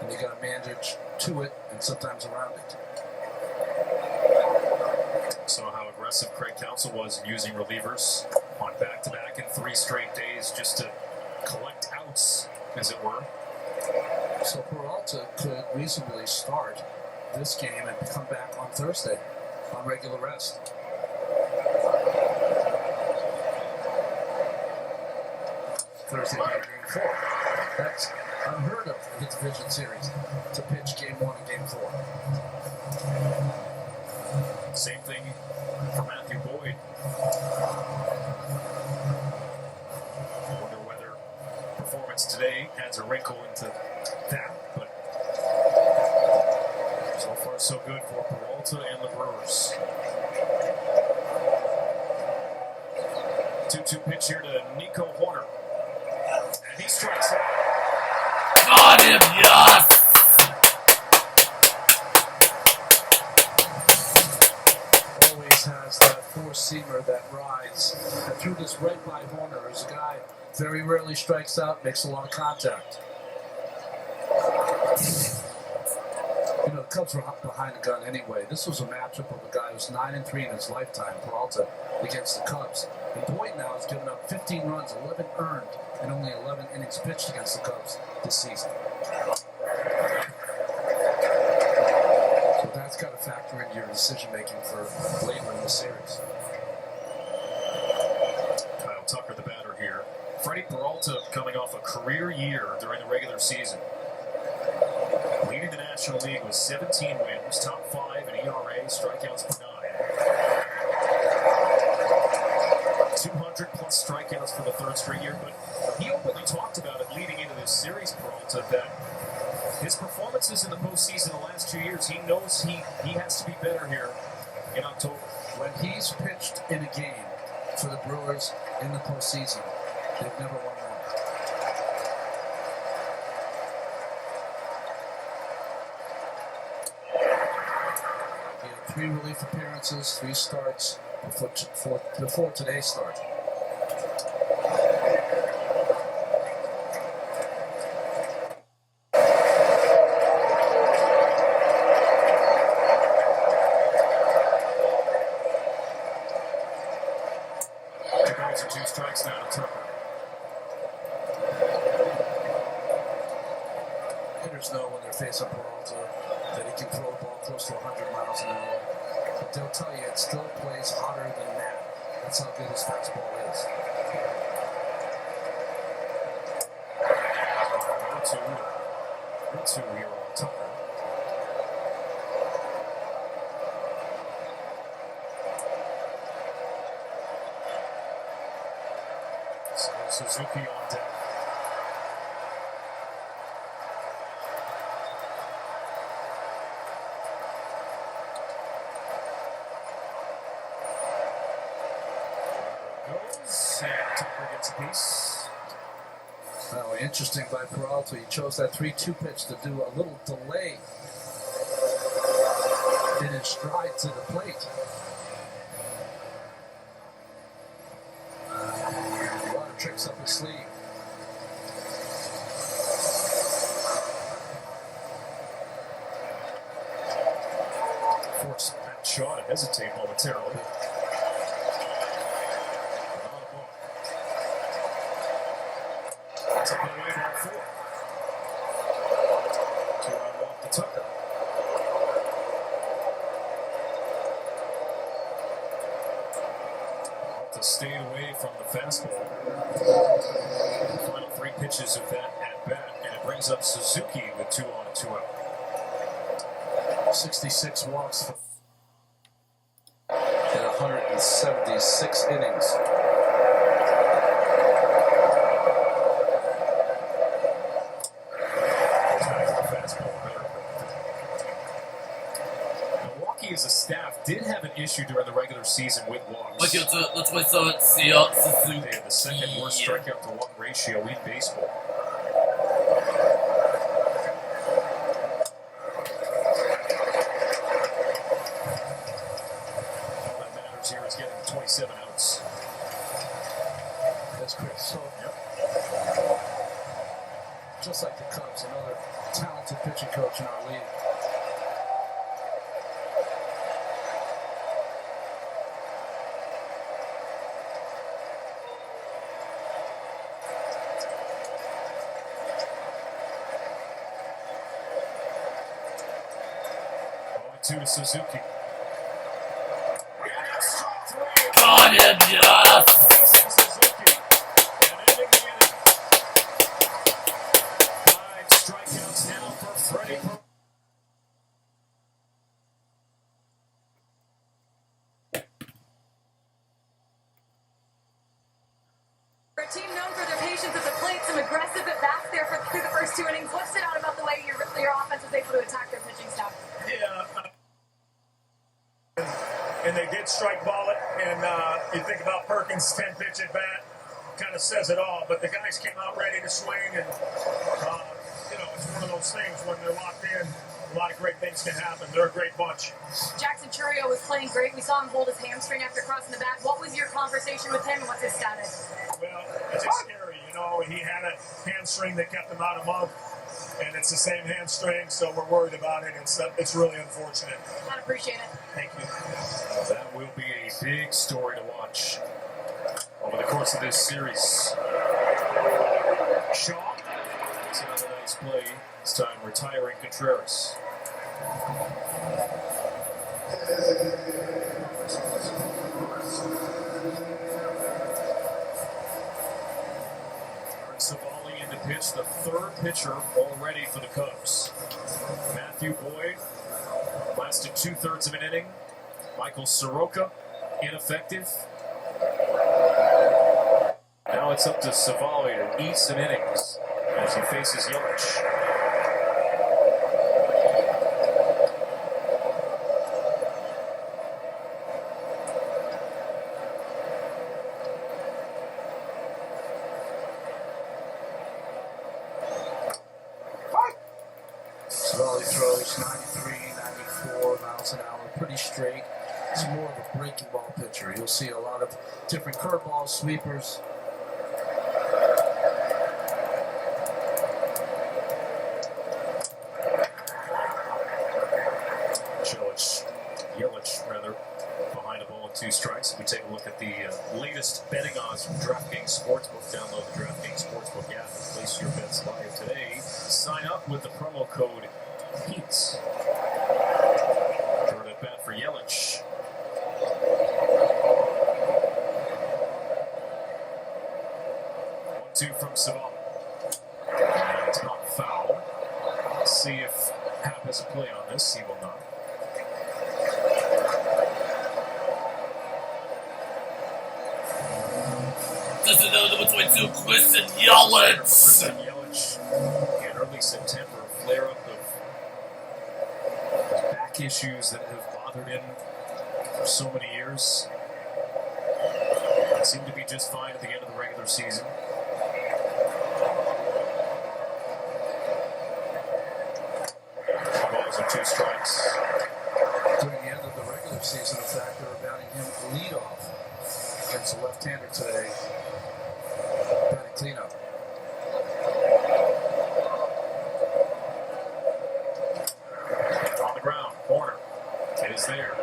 And you got to manage to it and sometimes around it. Saw how aggressive Craig Counsell was in using relievers on back-to-back in 3 straight days just to collect outs, as it were. So Peralta could reasonably start this game and come back on Thursday on regular rest. Thursday night, game 4. That's unheard of in the division series to pitch game 1 and game 4. Same thing for Matthew Boyd. I wonder whether performance today adds a wrinkle into that, but so far so good for Peralta and the Brewers. 2-2 pitch here to Nico Horner. And he strikes it. Got him, yes! Always has that four-seamer that rides. And threw this right by Horner, who's a guy very rarely strikes out, makes a lot of contact. You know, the Cubs were behind the gun anyway. This was a matchup of a guy who's 9-3 in his lifetime, Peralta, against the Cubs. And Boyd now has given up 15 runs, 11 earned, and only 11 innings pitched against the Cubs this season. So that's got to factor into your decision-making for later in the series. Kyle Tucker, the batter here. Freddie Peralta coming off a career year during the regular season. Leading the National League with 17 wins, top 5 in ERA, strikeouts per 9. 200 plus strikeouts for the 3rd straight year, but he openly talked about it leading into this series, Peralta, that his performances in the postseason the last 2 years, he knows he has to be better here in October. When he's pitched in a game for the Brewers in the postseason, they've never won one. He had 3 relief appearances, 3 starts before today's start. And 2 strikes now to Tucker. Hitters know when they're facing Peralta that he can throw the ball close to 100 miles an hour. But they'll tell you it still plays hotter than that That's how good his fastball is. 1-2 here on Tucker. So Suzuki on deck. Goes, and Tucker gets a piece. Oh, interesting by Peralta. He chose that 3-2 pitch to do a little delay in his stride to the plate. A lot of tricks up his sleeve. Forced Matt Shaw to hesitate momentarily. That's a big way ball 4. 2-out walk to Tucker. To stay away from the fastball. The final 3 pitches of that at bat, and it brings up Suzuki with 2 on and 2 out. 66 walks in 176 innings. Milwaukee as a staff did have an issue during the regular season with walks. Let's wait so see They had the second worst strikeout to walk ratio in baseball. All that matters here is getting 27 outs. That's great. So, just like the Cubs, another talented pitching coach in our league. To Suzuki. Got him, yes! Suzuki. And ending the inning. 5 strikeouts now for Freddie. For a team known for their patience at the plate, some aggressive at bats there through the first 2 innings. What stood out about the way your offense was able to attack their pitching staff? Yeah. And they did strike ball it. And you think about Perkins' 10-pitch at bat, kind of says it all. But the guys came out ready to swing, and it's one of those things when they're locked in. A lot of great things can happen. They're a great bunch. Jackson Churio was playing great. We saw him hold his hamstring after crossing the bat. What was your conversation with him, and what's his status? Well, it's scary. He had a hamstring that kept him out a month. And it's the same hamstring, so we're worried about it. It's really unfortunate. I appreciate it. Thank you. That will be a big story to watch over the course of this series. Shaw, it's another nice play, this time retiring Contreras. Savali in the pitch, the 3rd pitcher already for the Cubs. Matthew Boyd lasted 2/3 of an inning. Michael Soroka, ineffective. Now it's up to Savali to eat some innings as he faces Yelich. Savali throws 93, 94 miles an hour, pretty straight. He's more of a breaking ball pitcher. You'll see a lot of different curveballs, sweepers. Yelich, behind a ball and 2 strikes. If we take a look at the latest betting odds from DraftKings Sportsbook, download the DraftKings Sportsbook app and place your bets live today. Sign up with the promo code HEATS. Third at bat for Yelich. Savannah. And it's not foul. Let's see if Happ has a play on this. He will not. This is number 22, Christian Yelich. Christian Yelich in early September, flare up of back issues that have bothered him for so many years. Seemed to be just fine at the end of the regular season. Balls and 2 strikes. During the end of the regular season, in fact, they were batting him leadoff against a left-hander today. Batting cleanup. On the ground, corner. It is there.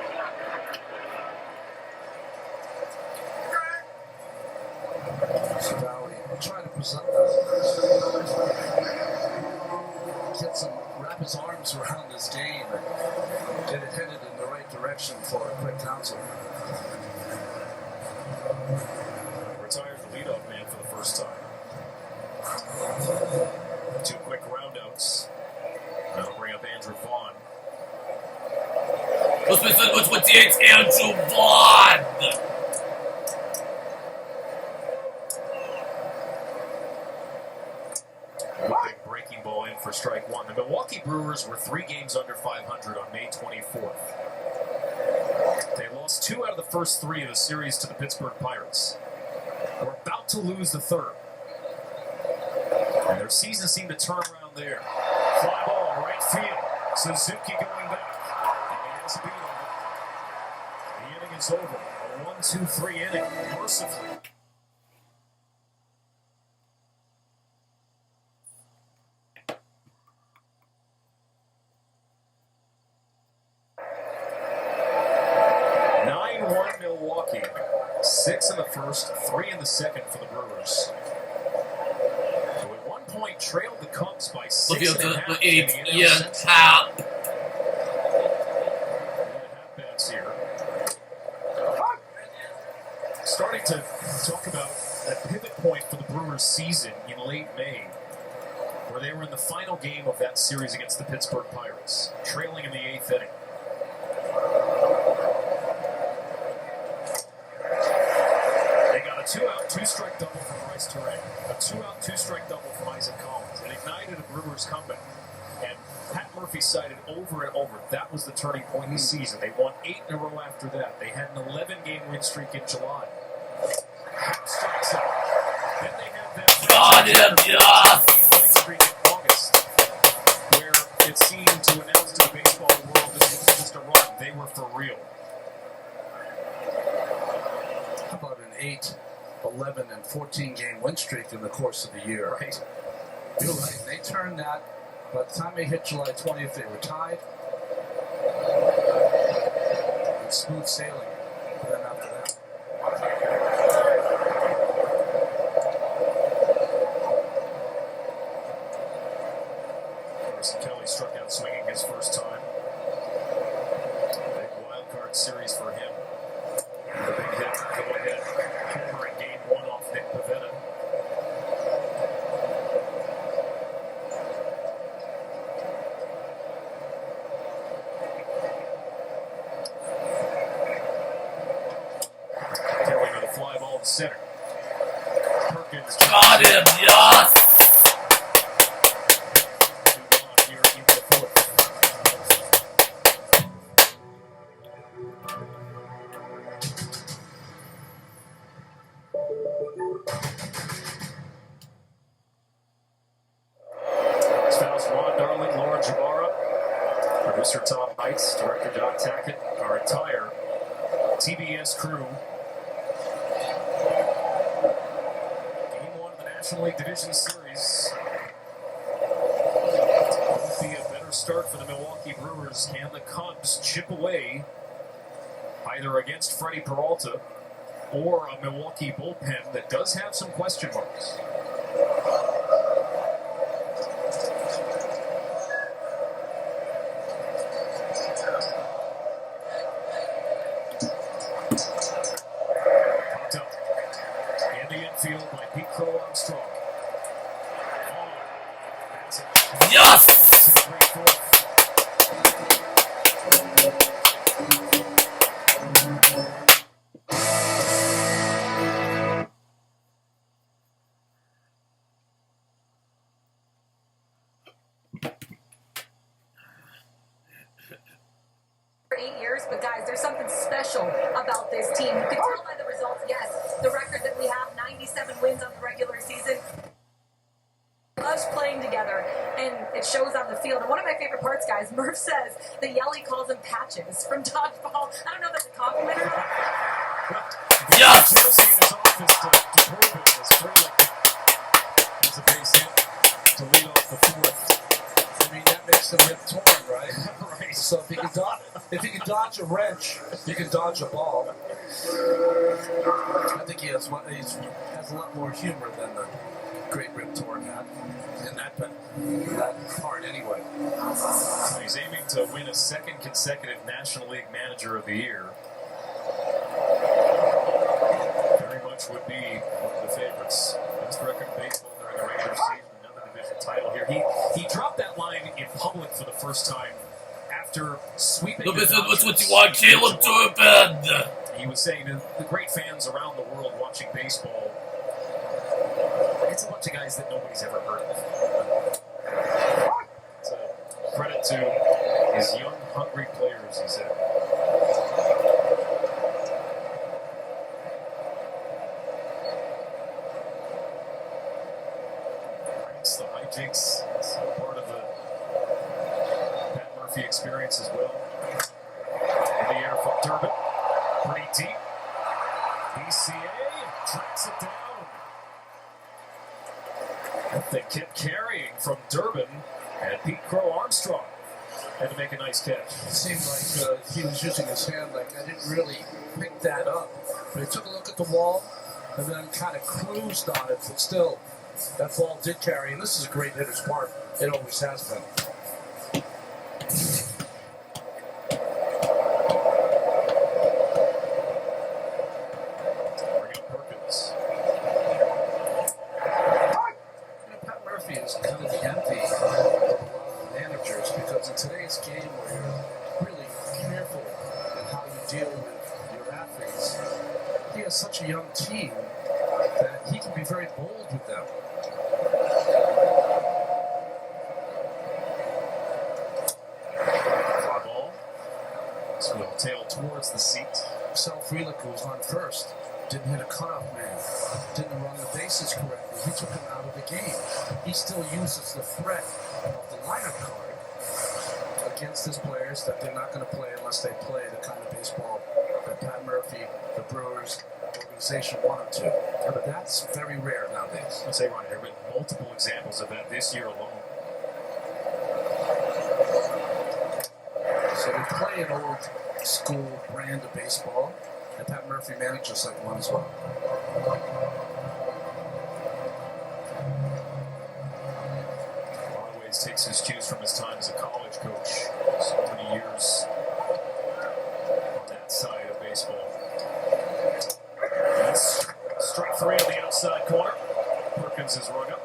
Trying to wrap his arms around this game and get it headed in the right direction for a quick counsel. Retires the leadoff man for the first time. 2 quick roundouts. That'll bring up Andrew Vaughn. Let's be number 28, Andrew Vaughn. Breaking ball in for strike 1. The Milwaukee Brewers were 3 games under 500 on May 24th. They lost 2 out of the first 3 of the series to the Pittsburgh Pirates. We're about to lose the 3rd. And their season seemed to turn around there. Fly ball, right field. Suzuki going back. And he has beat him. The inning is over. A 1-2-3 inning, mercifully. Milwaukee. 6 in the first, 3 in the second for the Brewers. Who at one point trailed the Cubs by 6.5 in the NL Central. Bats here. Starting to talk about that pivot point for the Brewers season in late May, where they were in the final game of that series against the Pittsburgh Pirates, trailing in the 8th inning. They got a 2-out, 2-strike double from Bryce Terang, a 2-out, 2-strike double from Isaac Collins. It ignited a Brewers comeback. And Pat Murphy cited over and over that was the turning point in the season. They won 8 in a row after that. They had an 11-game win streak in July. Strikes out. Then they had that winning streak in August, where it seemed to announce to the baseball world this was just a run. They were for real. How about an 8, 11, and 14-game win streak in the course of the year? Right. You're right. They turned that. By the time they hit July 20th, they were tied. And smooth sailing. But then after that. Carson Kelly struck out swinging his first time. Big wild card series for him. The big hit, go ahead, homer in game 1 off Nick Pivetta. Kelly with a fly ball in center. Perkins Got him, yes! Here in the 4th. Spouse Ron Darling, Laura Jabara, producer Tom Heights, director John Tackett, our entire TBS crew. Game 1 of the National League Division Series. Will be a better start for the Milwaukee Brewers. Can the Cubs chip away either against Freddie Peralta or a Milwaukee bullpen that does have some question marks? Popped up in the infield by Pete Crow Armstrong. 8 years, but guys, there's something special about this team. You can tell by the results, yes, the record that we have, 97 wins on the regular season. Us playing together, and it shows on the field. And one of my favorite parts, guys, Murph says that Yelly calls him Patches from dodgeball. I don't know if that's a compliment or not. Yes! Jersey in his office to prove it as Freeland has a base hit to lead off the fourth. I mean, that makes the rip torn, right? Right. So if you can dodge a wrench, you can dodge a ball. I think he has a lot more humor than the great Rip Torn had in that part anyway. He's aiming to win a second consecutive National League Manager of the Year. Very much would be one of the favorites. Best record in baseball during the regular season, another division title here. He dropped that line in public for the first time after sweeping the Dodgers. 21, Caleb Durbin. He was saying to the great fans around the world watching baseball, it's a bunch of guys that nobody's ever heard of. It's a credit to his young, hungry players, he said. It's the hijinks. It's part of the Pat Murphy experience as well. In the air from Durbin. Pretty deep. PCA tracks it down. They kept carrying from Durbin, and Pete Crow Armstrong had to make a nice catch. It seemed like he was using his hand like I didn't really pick that up. But he took a look at the wall and then kind of cruised on it. But still, that ball did carry. And this is a great hitter's park. It always has been. Such a young team that he can be very bold with them. Fly ball. So it'll tail towards the seat. Sal Frelick was on first. Didn't hit a cutoff man. Didn't run the bases correctly. He took him out of the game. He still uses the threat of the lineup card against his players that they're not going to play unless they play the kind of baseball that Pat Murphy, the Brewers, organization wanted to. Yeah, but that's very rare nowadays. I'll say, Ronnie, there have been multiple examples of that this year alone. So they play an old school brand of baseball, and Pat Murphy manages like one as well. In a lot of ways takes his cues from his time as a college coach. So many years on that side of baseball. That's strike three on the outside corner. Perkins is rung up.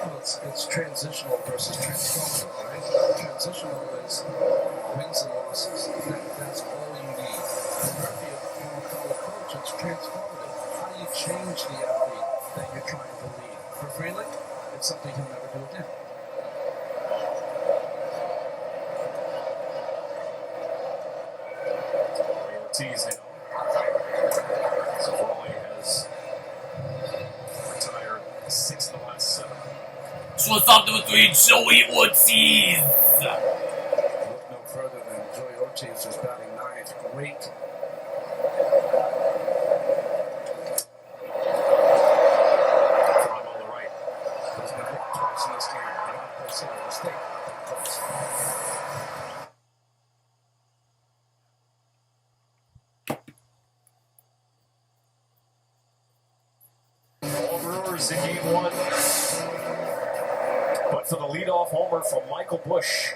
Well, it's transitional versus transformative, right? Transitional is wins and losses. That's all you need. For Murphy, a former college coach, it's transformative. How do you change the athlete that you're trying to lead? For Frelick, it's something he'll never do again. Ortiz now. So Raleigh has retired 6 of the last 7. Shortstop number 3, Joey Ortiz. Look no further than Joey Ortiz, who's batting 9th. Great. Fly ball to right. He's been hit twice in this game. They don't play center mistake. All Brewers in game 1. But for the leadoff homer from Michael Busch.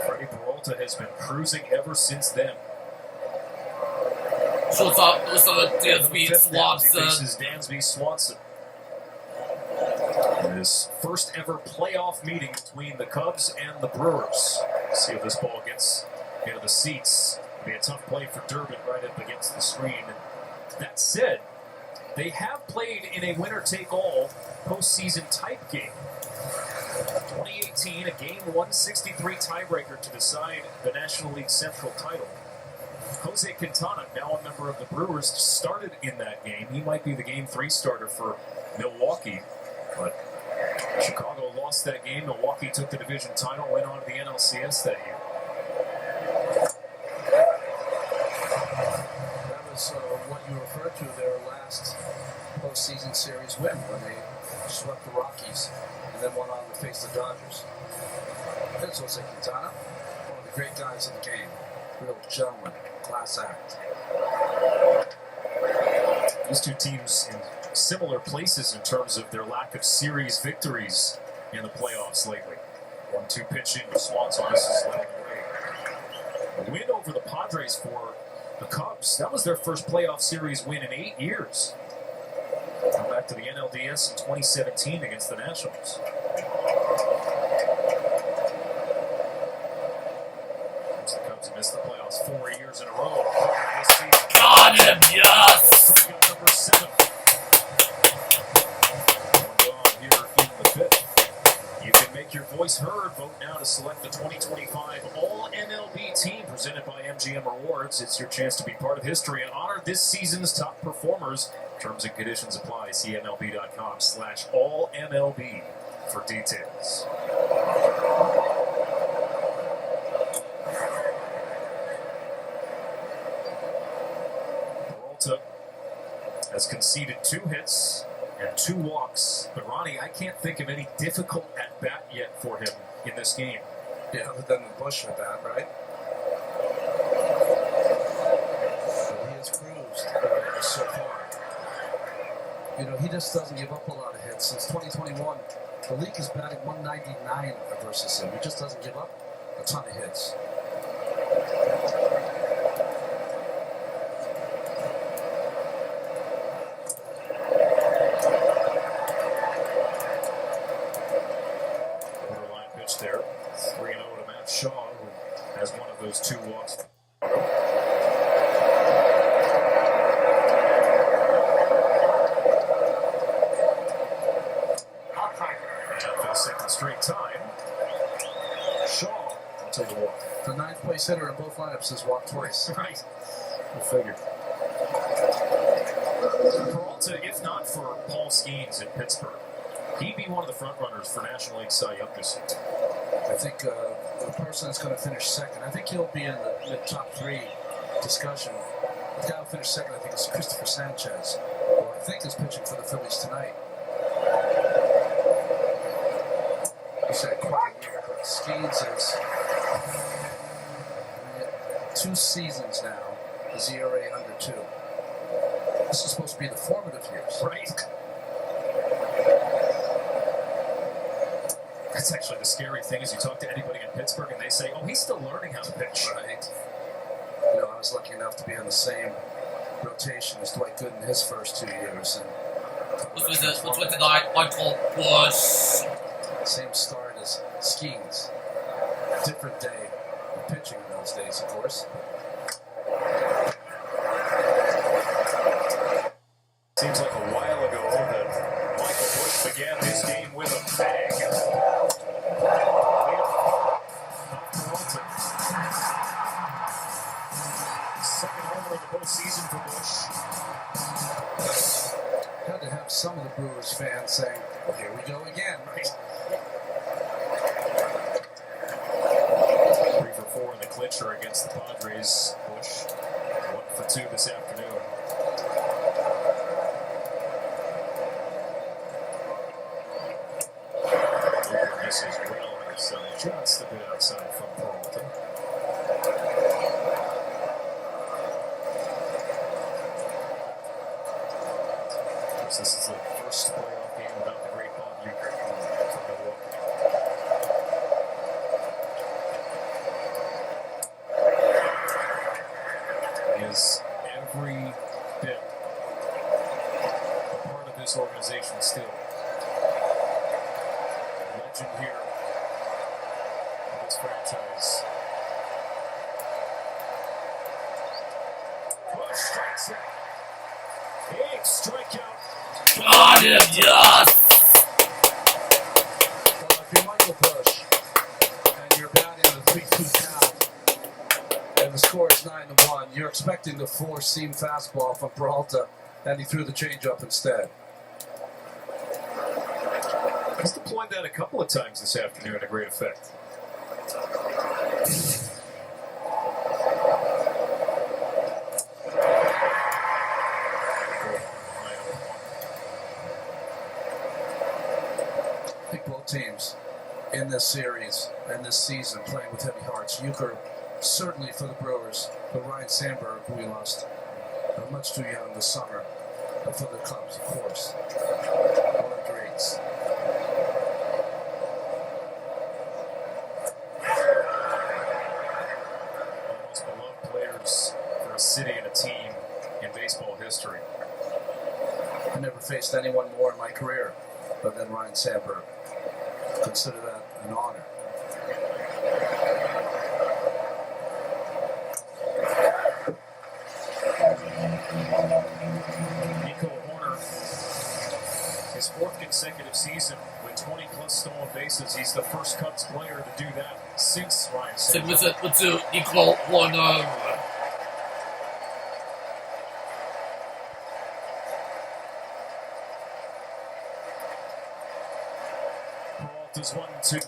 Freddie Peralta has been cruising ever since then. Shortstop number Dansby Swanson. He faces Dansby Swanson. In his first ever playoff meeting between the Cubs and the Brewers. Let's see if this ball gets into the seats. It'll be a tough play for Durbin right up against the screen. That said, they have played in a winner-take-all postseason type game. 28 2018, a Game 163 tiebreaker to decide the National League Central title. Jose Quintana, now a member of the Brewers, started in that game. He might be the Game 3 starter for Milwaukee, but Chicago lost that game. Milwaukee took the division title, went on to the NLCS that year. That was what you referred to their last postseason series win when they swept the Rockies and then went on to face the Dodgers. There's Jose Quintana, one of the great guys in the game. Real gentleman, class act. These two teams in similar places in terms of their lack of series victories in the playoffs lately. 1-2 pitch into Swanson. This is led the way. A win over the Padres for the Cubs. That was their first playoff series win in 8 years. Come back to the NLDS in 2017 against the Nationals. The Cubs have missed the playoffs 4 years in a row. Got him, yes! Strikeout number 7. Here in the 5th. You can make your voice heard. Vote now to select the 2025 All-MLB team presented by MGM Rewards. It's your chance to be part of history and honor this season's top performers. Terms and conditions apply. See MLB.com/AllMLB for details. Peralta has conceded 2 hits and 2 walks. But Ronnie, I can't think of any difficult at-bat yet for him in this game. Yeah, other than the Bush at-bat, right? But he has cruised so far. You know, he just doesn't give up a lot of hits. Since 2021, the league is batting 199 versus him. He just doesn't give up a ton of hits. Borderline pitch there. 3-0 to Matt Shaw, who has one of those 2 walks. Second straight time. Shaw will take a walk. The 9th place hitter in both lineups has walked twice. Right. We'll figure. Peralta, if not for Paul Skeens in Pittsburgh, he'd be one of the front runners for National League Cy Young this year. I think the person that's going to finish second, I think he'll be in the top 3 discussion. The guy who finished second, I think, is Christopher Sanchez, who I think is pitching for the Phillies tonight. He's had quite a year, but Skeens is 2 seasons now, his ERA under 2. This is supposed to be the formative years. Right. That's actually the scary thing is you talk to anybody in Pittsburgh and they say, oh, he's still learning how to pitch. Right. You know, I was lucky enough to be on the same rotation as Dwight Gooden in his first 2 years. And Which was tonight, Michael Bush. same start as Skeens. Different day of pitching in those days, of course. Seems like a while ago that Michael Bush began his game with a bang. Second homer of the postseason for Bush. Had to have some of the Brewers fans saying, well, here we go again. Right. 3 for 4 in the clincher against the Padres. Bush 1 for 2 this afternoon. This is well outside, just a bit outside from Peralta. This is the first playoff game without the great Bob Uecker from Milwaukee. He is every bit a part of this organization still. Legend here of this franchise. Bush strikes out. Big strikeout. Got him, yes! Well, if you're Michael Bush, 3-2 count, and the score is 9-1. You're expecting the 4-seam fastball from Peralta, and he threw the changeup instead. He's deployed that a couple of times this afternoon to great effect. I think both teams in this series and this season playing with heavy hearts. Euchre certainly for the Brewers, but Ryan Sandberg, who we lost much too young this summer, but for the Cubs, of course. One of the greats. Most beloved players for a city and a team in baseball history. I never faced anyone more in my career than Ryan Sandberg. Consider that an honor. Nico Horner, his 4th consecutive season with 20-plus stolen bases. He's the first Cubs player to do that since Ryan Sandberg. Segment to Nico Horner. Peralta's 1-2.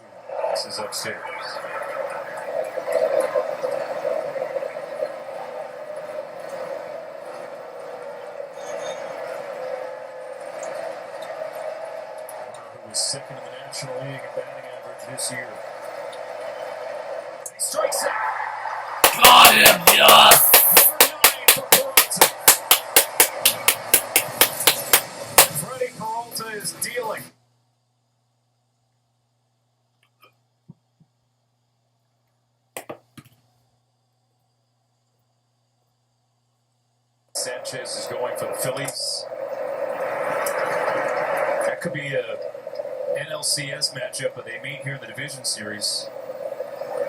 This is upstairs. Who was second in the National League in batting average this year. He strikes out. Got him, yes! Number 9 for Peralta. Freddie Peralta is dealing. Sanchez is going for the Phillies. That could be a NLCS matchup, but they meet here in the division series.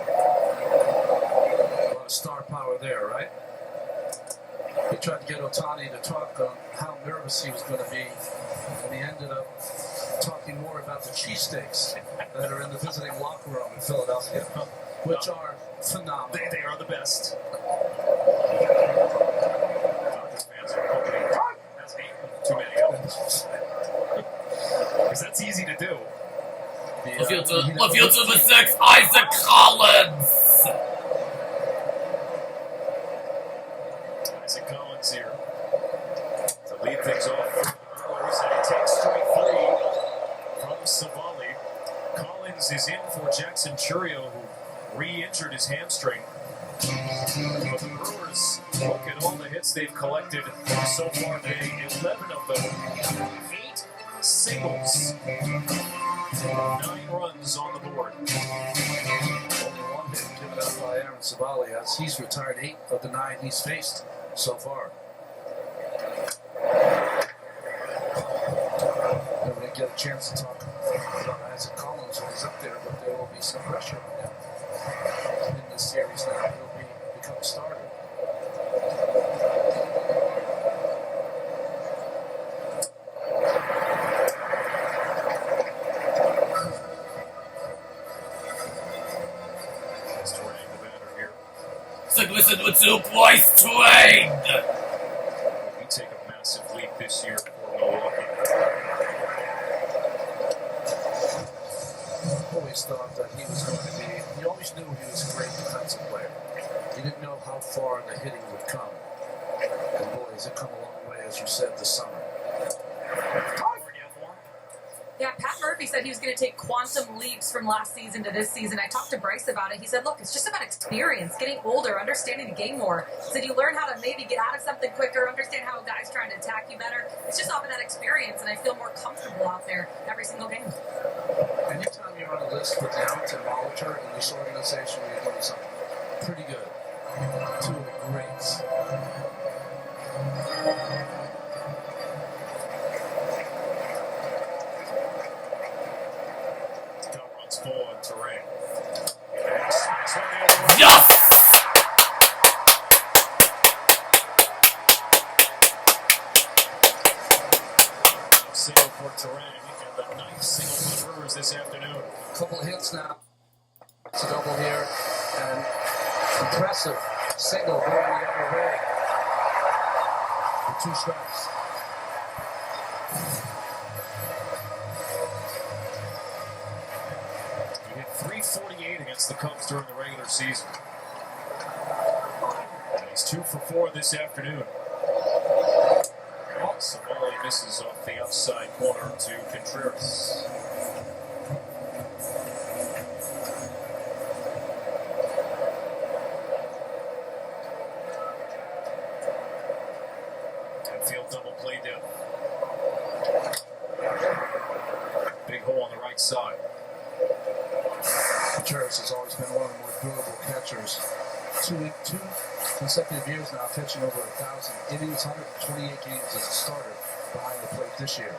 A lot of star power there, right? He tried to get Ohtani to talk on how nervous he was going to be, and he ended up talking more about the cheesesteaks that are in the visiting locker room in Philadelphia, which are phenomenal. They are the best. Dodgers fans are hoping he hasn't eaten too many of them. Because that's easy to do. Left field to number 6, Isaac Collins. Isaac Collins here to lead things off for the Brewers, and he takes strike 3 from Savali. Collins is in for Jackson Churio, who re-injured his hamstring. But the Brewers, look at all the hits they've collected so far today. 11 of them, 8 singles, 9 runs on the board. Only one hit given up by Aaron Savali as he's retired 8 of the 9 he's faced so far. Never did get a chance to talk about Isaac Collins when he's up there, but there will be some pressure on him in this series now. He'll become a starter. Listen to Bryce Twain. We take a massive leap this year for Milwaukee. Always thought that he was going to be, he always knew he was a great defensive player. He didn't know how far the hitting would come. And boy, has it come a long way, as you said, this summer. Yeah, Pat Murphy said he was going to take quantum leaps from last season to this season. I talked to Bryce about it. He said, look, it's just about experience, getting older, understanding the game more. He said you learn how to maybe get out of something quicker, understand how a guy's trying to attack you better. It's just off of that experience, and I feel more comfortable out there every single game. Anytime you're on a list with Yount and Molitor in this organization, you're doing something pretty good. 2 of the greats. Full on terrain. Yes! Single for Terang, and the 9th single for the Brewers this afternoon. Couple of hits now. It's a double here. impressive single going the other way. For 2 strikes. He hit .348 against the Cubs during the regular season. And he's 2 for 4 this afternoon. Savali misses off the outside corner to Contreras. Field double play down. Big hole on the right side. Contreras has always been one of the more durable catchers. Two consecutive years now, pitching over 1,000 innings, 128 games as a starter behind the plate this year.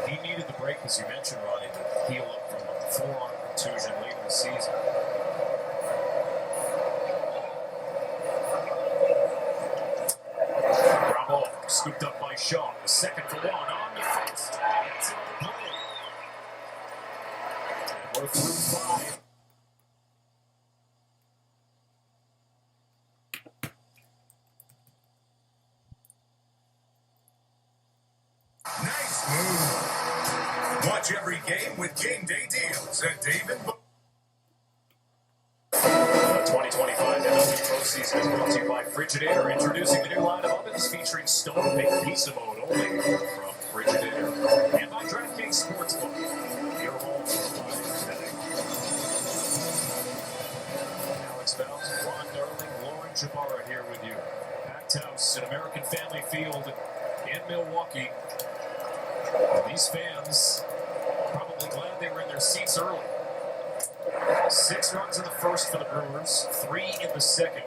He needed the break, as you mentioned, Ronnie, to heal up from a forearm contusion late in the season. Bravo, scooped up by Shaw. The second for 1 on the fence. That's another play. And we're through 5. Nice move. Watch every game with game day deals at Dave & Buster's. The 2025 MLB postseason is brought to you by Frigidaire, introducing the new line of ovens featuring stone baked pizza mode only from Frigidaire. And by DraftKings Sportsbook, your home supply today. Alex Bowles, Ron Darling, Lauren Jabara here with you. Packed house at American Family Field in Milwaukee. And these fans probably glad they were in their seats early. 6 runs in the first for the Brewers, 3 in the second.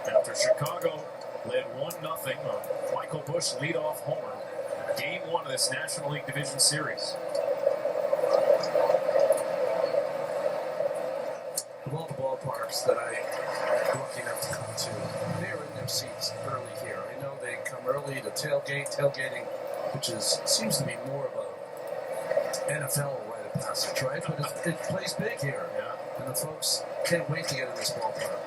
After Chicago led 1-0 on Michael Busch leadoff homer, Game 1 of this National League Division Series. Of all the ballparks that I'm lucky enough to come to, they're in their seats early here. I know they come early to tailgating, which seems to be more of a NFL rite of passage, right? But it plays big here. Yeah. And the folks can't wait to get in this ballpark.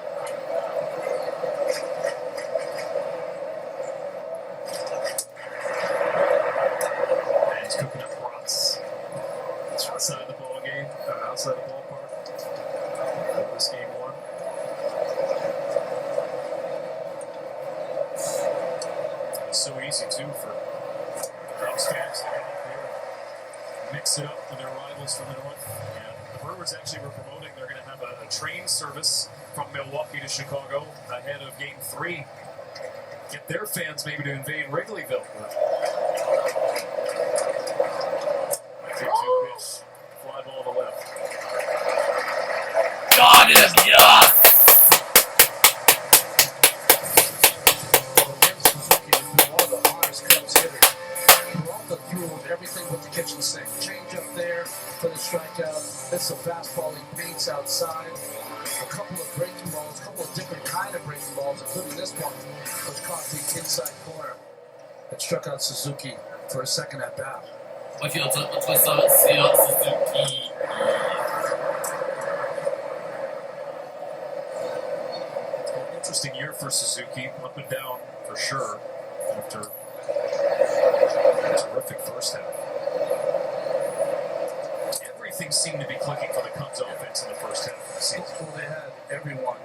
And he's cooking up brats. It's outside the ball game, outside the ballpark. This Game 1. It's so easy too for Cubs fans to come up here and mix it up with their rivals from the north. And the Brewers actually were promoting they're going to have a train service from Milwaukee to Chicago ahead of Game 3. Get their fans maybe to invade Wrigleyville. 2-2 pitch. Fly ball to left. Got him, yes! One of the hardest Cubs hitters. Peralta threw him everything but the kitchen sink. Change up there for the strikeout. It's a fastball he paints outside. A couple of breaking balls, a couple of different kind of breaking balls, including this one, which caught the inside corner. It struck out Suzuki for a second at bat. Moi, field twist of it, see out Suzuki. Interesting year for Suzuki, up and down for sure, after a terrific first half. Everything seemed to be clicking for the Cubs offense in the first half of the season. Well, they had everyone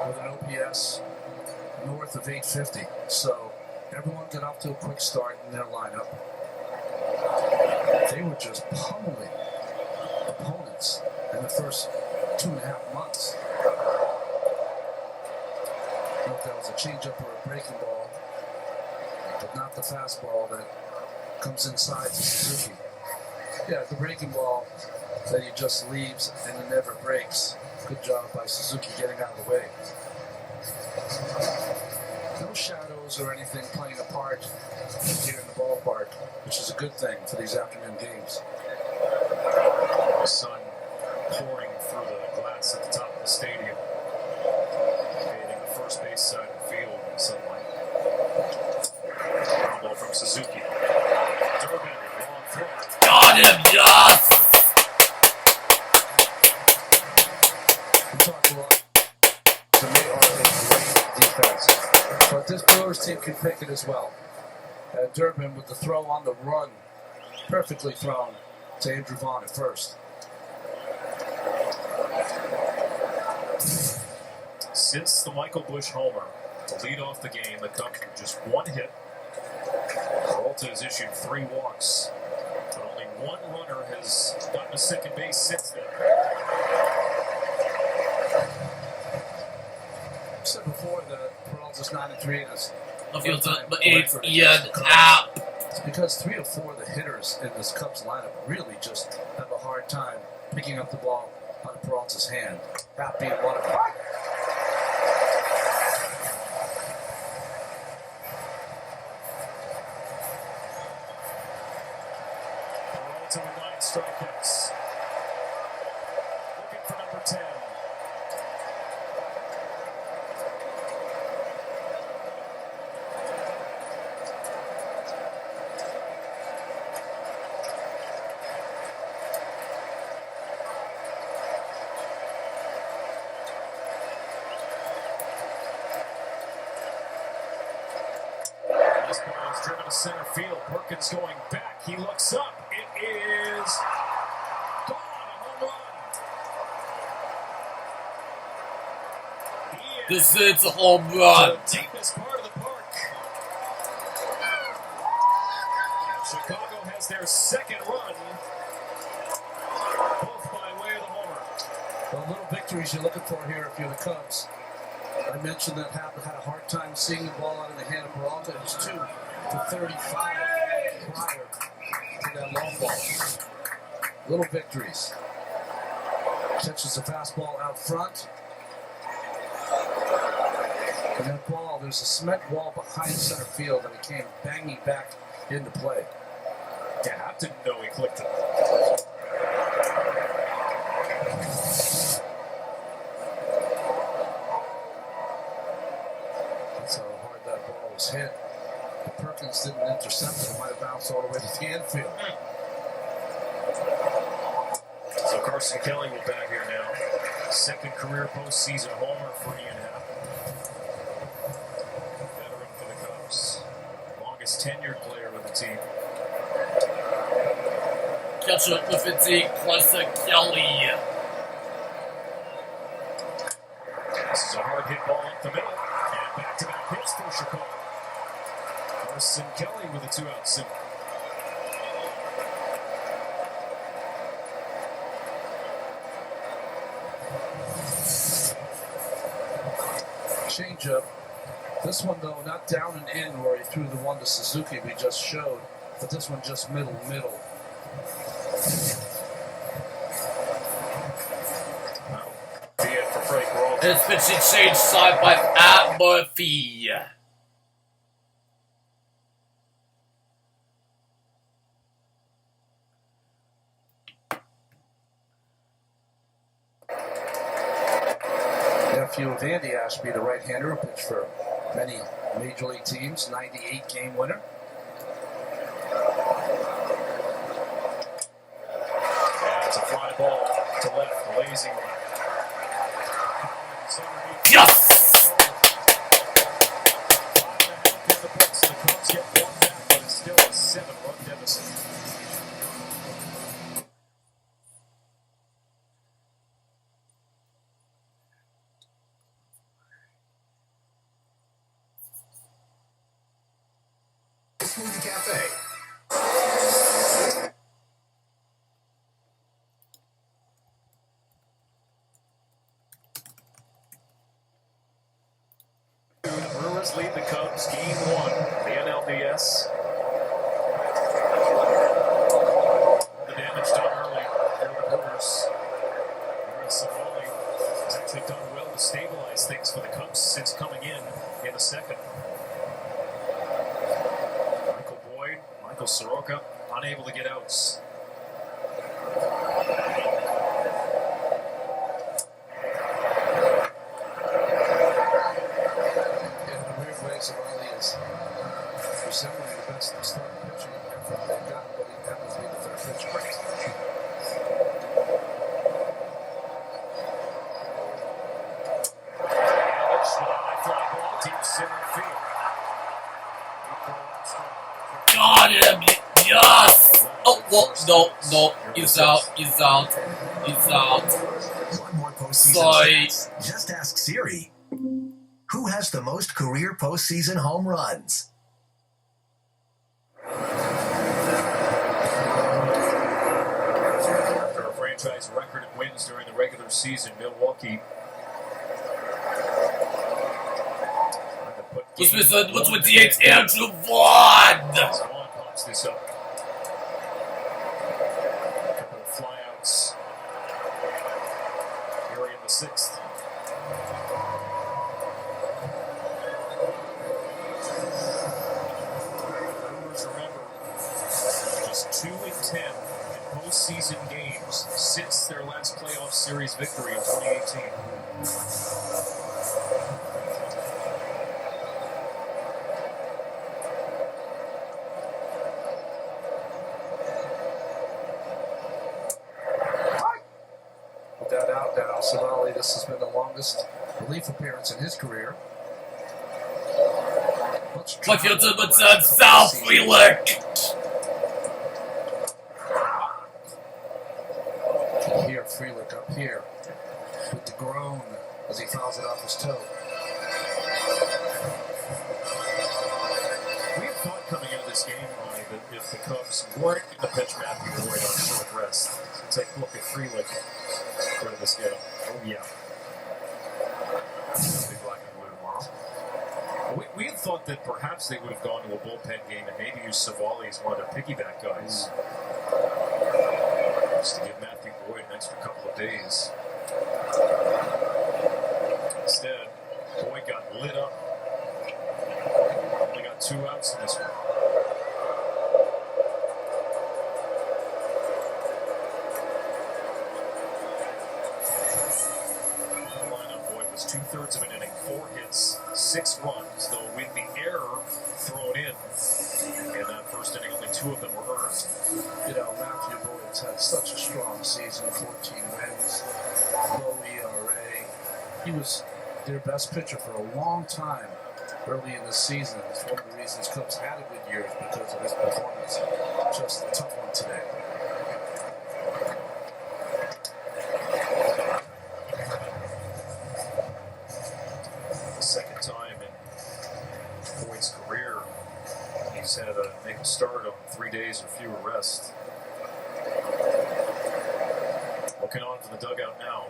with an OPS north of 850, so everyone got off to a quick start in their lineup. They were just pummeling opponents in the first 2.5 months. I don't know if that was a changeup or a breaking ball, but not the fastball that comes inside to Suzuki. Yeah, the breaking ball that he just leaves and it never breaks. Good job by Suzuki getting out of the way. No shadows or anything playing a part here in the ballpark, which is a good thing for these afternoon games. The sun pouring through the glass at the top of the stadium, bathing the first base side of the field in sunlight. Ball from Suzuki. Durbin, long throw. Got him, yes! We talked a lot But this Brewers team can pick it as well. And Durbin with the throw on the run, perfectly thrown to Andrew Vaughn at first. Since the Michael Busch homer to lead off the game, the Cubs with just one hit. Peralta has issued 3 walks, but only one runner has gotten to second base since then. I said before that Peralta's 9-3 in his I feel time but it's record Ian against the Cubs. App. It's because 3 or 4 of the hitters in this Cubs lineup really just have a hard time picking up the ball out of Peralta's hand. That being one of them. Peralta with 9 strikeouts. Looking for number 10. This ball is driven to center field. Perkins going back. He looks up. It is gone. A home run. This is a home run. The deepest part of the park. And Chicago has their second run, both by way of the homer. The little victories you're looking for here if you're the Cubs. I mentioned that Happ had a hard time seeing the ball out of the hand of Peralta. It was 2 for 35 prior to that long ball. Little victories. Catches the fastball out front. And that ball, there's a cement wall behind center field, and it came banging back into play. Yeah, Happ didn't know he clicked it. That's how hard that ball was hit. If Perkins didn't intercept it, it might have bounced all the way to the infield. So Carson Kelly will bat here now. Second career postseason homer for Ian Happ. Veteran for the Cubs. Longest tenured player with the team. Catch up the fatigue, Carson Kelly. This is a hard hit ball up the middle. And back-to-back hits for Chicago. Carson Kelly with a 2-out single. Changeup. This one, though, not down and in where he threw the one to Suzuki we just showed, but this one just middle. Be it for Frank Peralta. It's pitching change side by Matt Murphy. Nephew of Andy Ashby, the right-hander, who pitched for many major league teams, 98-game winner. And it's a fly ball to left, blazing. Yes! 5.5 in the books. The Cubs get one back, but it's still a 7-run deficit. Smoothie Cafe. The Brewers lead the Cubs game 1, the NLDS. The damage done early for the Brewers. Savali has actually done well to stabilize things for the Cubs since coming in the second. Michael Boyd, Michael Soroka, unable to get outs. In a weird way, Savali is resembling the best starting pitcher ever they've gotten, but he happens to be the third pitcher. Damage with a high fly ball deep center field. No. He's out. One more postseason Sorry. stats. Just ask Siri. Who has the most career postseason home runs? After a franchise record of wins during the regular season, Milwaukee. What's with the 8th Andrew Vaughn? Vaughn pops this up. A couple of flyouts. Here in the 6th. Brewers, remember, just 2-10 in postseason games since their last playoff series victory in 2018. Without doubt, now, Savali, this has been the longest relief appearance in his career. Like you're to the turn south, Wheeler. Here, Freelick up here with the groan as he fouls it off his toe. We had thought coming into this game, Ronnie, that if the Cubs weren't in the pitch Matthew Boyd on short rest, take a look at Freelick for the scale. Oh, yeah. It's going to be black and blue tomorrow. We had thought that perhaps they would have gone to a bullpen game and maybe used Savali as one of their piggyback guys. Just to give Matthew Boyd an extra couple of days. Instead, Boyd got lit up. Only got 2 outs in this one. The lineup, Boyd was 2/3 of an inning, 4 hits, 6 runs, though with the error thrown in that first inning, only 2 of them were earned. You know, Matthew Boyd's had such a strong season, 14 wins, low ERA. He was their best pitcher for a long time early in the season. It's one of the reasons Cubs had a good year is because of his performance. Just a tough one today. The second time in Boyd's career he's had to make a start on 3 days or fewer rest. Looking on for the dugout now.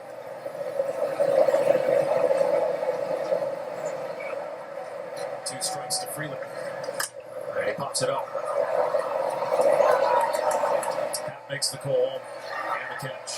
Two strikes to Freeland. And he pops it up. Pat makes the call and the catch.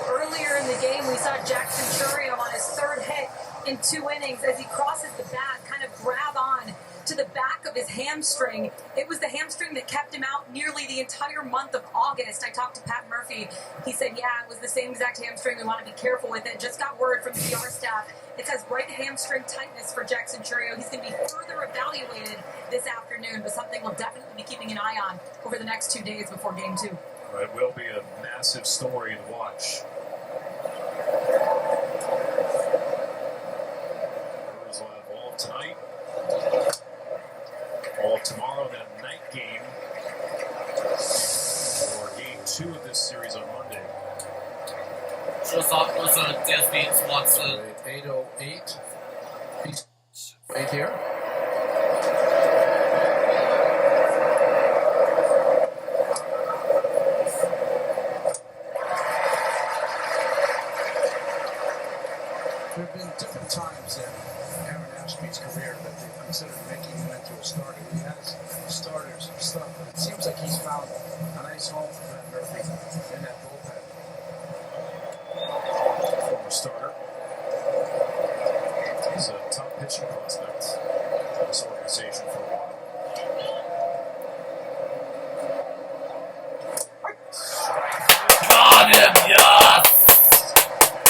Earlier in the game, we saw Jackson Churio on his 3rd hit in 2 innings as he crosses the bat, kind of grab on to the back of his hamstring. It was the hamstring that kept him out nearly the entire month of August. I talked to Pat Murphy. He said, yeah, it was the same exact hamstring. We want to be careful with it. Just got word from the PR staff. It says right hamstring tightness for Jackson Churio. He's going to be further evaluated this afternoon, but something we'll definitely be keeping an eye on over the next 2 days before Game 2. It will be a massive story to watch. Brewers will have all of tonight, all of tomorrow, then night game for Game 2 of this series on Monday. Just up was Desmond Swanson. 8:08. He's right here. There have been different times in Aaron Ashby's career that they've considered making him into a starter. He has starters and stuff, but it seems like he's found a nice home for Pat Murphy in that bullpen. Former starter. He's a top pitching prospect for this organization for a while. Got him, yes!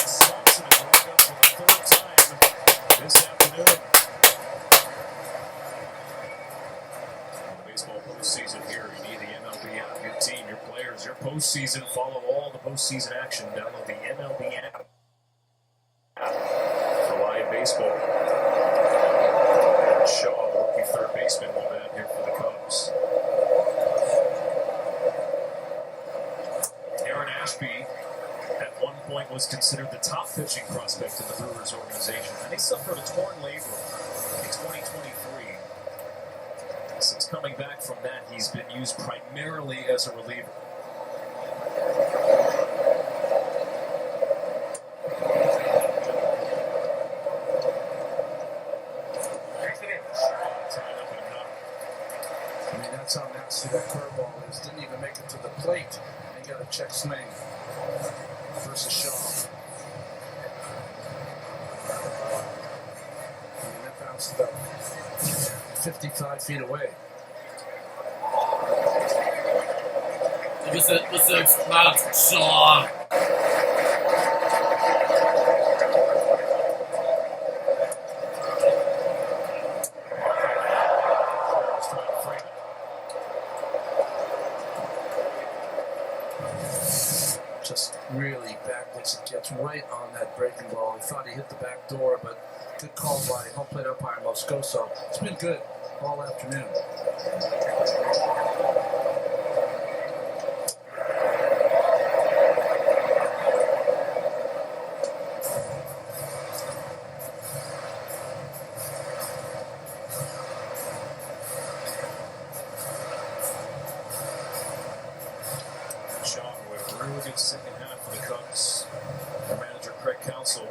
Swanson is moving up for the 3rd time this afternoon. In the baseball postseason here, you need the MLB app, your team, your players, your postseason. Follow all the postseason action. Download the MLB app for was considered the top pitching prospect in the Brewers organization, and he suffered a torn labrum in 2023. Since coming back from that, he's been used primarily as a reliever. I mean, that's how nasty that curveball is. Didn't even make it to the plate. And got a check swing versus Shaw. I mean, that bounced about 55 feet away. Was it Matt Shaw? Just really backwards. It gets right on that breaking ball. He thought he hit the back door, but good call by home plate umpire Moscoso. It's been good all afternoon. Really good second half for the Cubs. Their manager, Craig Counsell,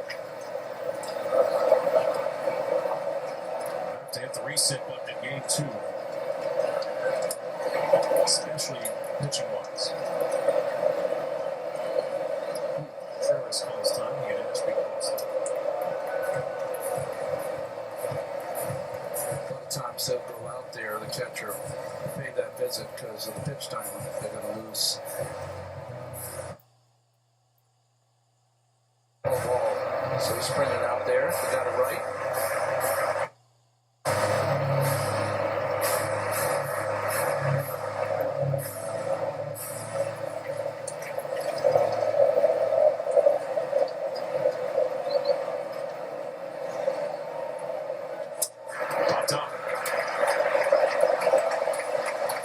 have to hit the reset button in game 2, especially pitching-wise. Travis calls time to get in this week. A lot of times they'll go out there, the catcher, pay that visit because of the pitch time. They're going to lose. So he's bringing it out there. He got it right. Popped up.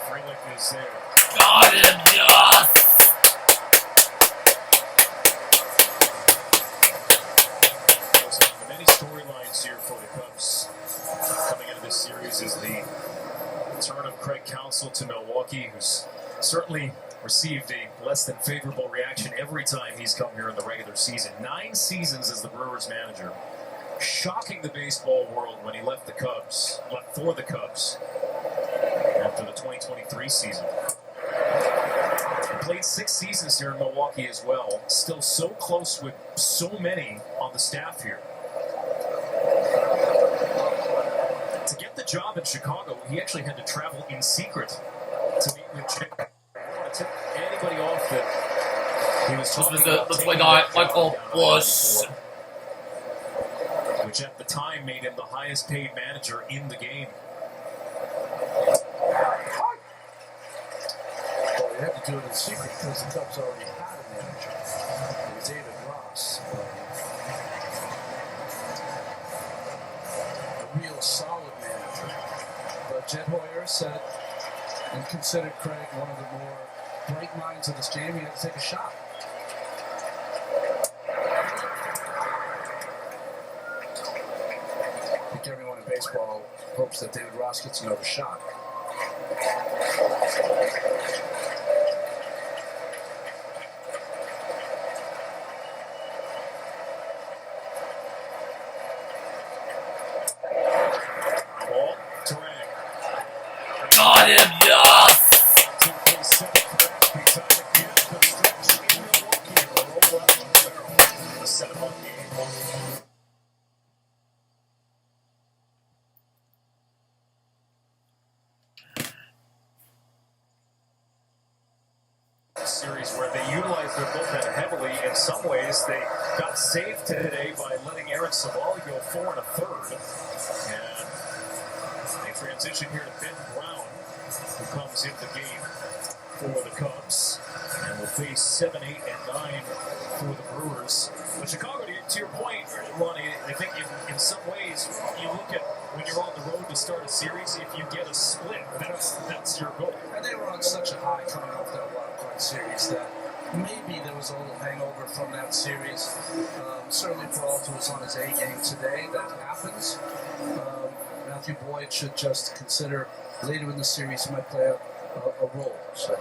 Freelick is there. Got him, yes! Storylines here for the Cubs coming into this series is the return of Craig Counsell to Milwaukee, who's certainly received a less than favorable reaction every time he's come here in the regular season. 9 seasons as the Brewers manager, shocking the baseball world when he left for the Cubs after the 2023 season. He played 6 seasons here in Milwaukee as well, still so close with so many on the staff here. To get the job in Chicago, he actually had to travel in secret to meet with Jim. I don't want to tip anybody off that he was talking about taking Michael Bush, which at the time made him the highest paid manager in the game. Well, he had to do it in secret because the Cubs already had a manager. It was David Ross. A real solid manager. But Jed Hoyer said and considered Craig one of the more bright minds of this game. He had to take a shot. I think everyone in baseball hopes that David Ross gets another shot. got him, yes! Series where they utilized their bullpen heavily. In some ways, they got saved today by letting Eric Savali go 4 1/3. And they transition here to Ben Brown, who comes in the game for the Cubs and will face 7, 8, and 9 for the Brewers. But Chicago, to your point, Ronnie, I think in some ways, you look at when you're on the road to start a series, if you get a split, that's your goal. And they were on such a high coming off that wild card series that maybe there was a little hangover from that series. Certainly Peralta was on his A game today. That happens. Matthew Boyd should just consider later in the series he might play a role. So.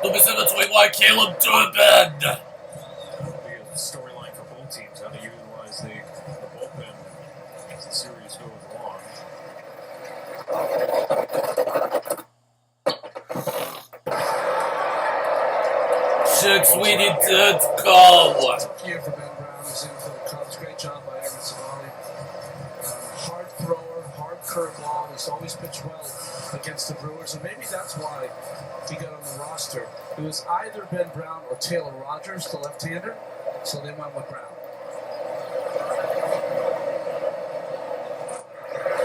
Number 721, Caleb Durbin. That'll be a storyline for both teams, how to utilize the bullpen as the series goes along. Shaq Sweeney did go. Tough year for Ben Brown. He's in for the Cubs. Great job by Aaron Savali. Hard thrower, hard curveball. He's always pitched well against the Brewers, and maybe that's why he got on the roster. It was either Ben Brown or Taylor Rogers, the left-hander, so they went with Brown.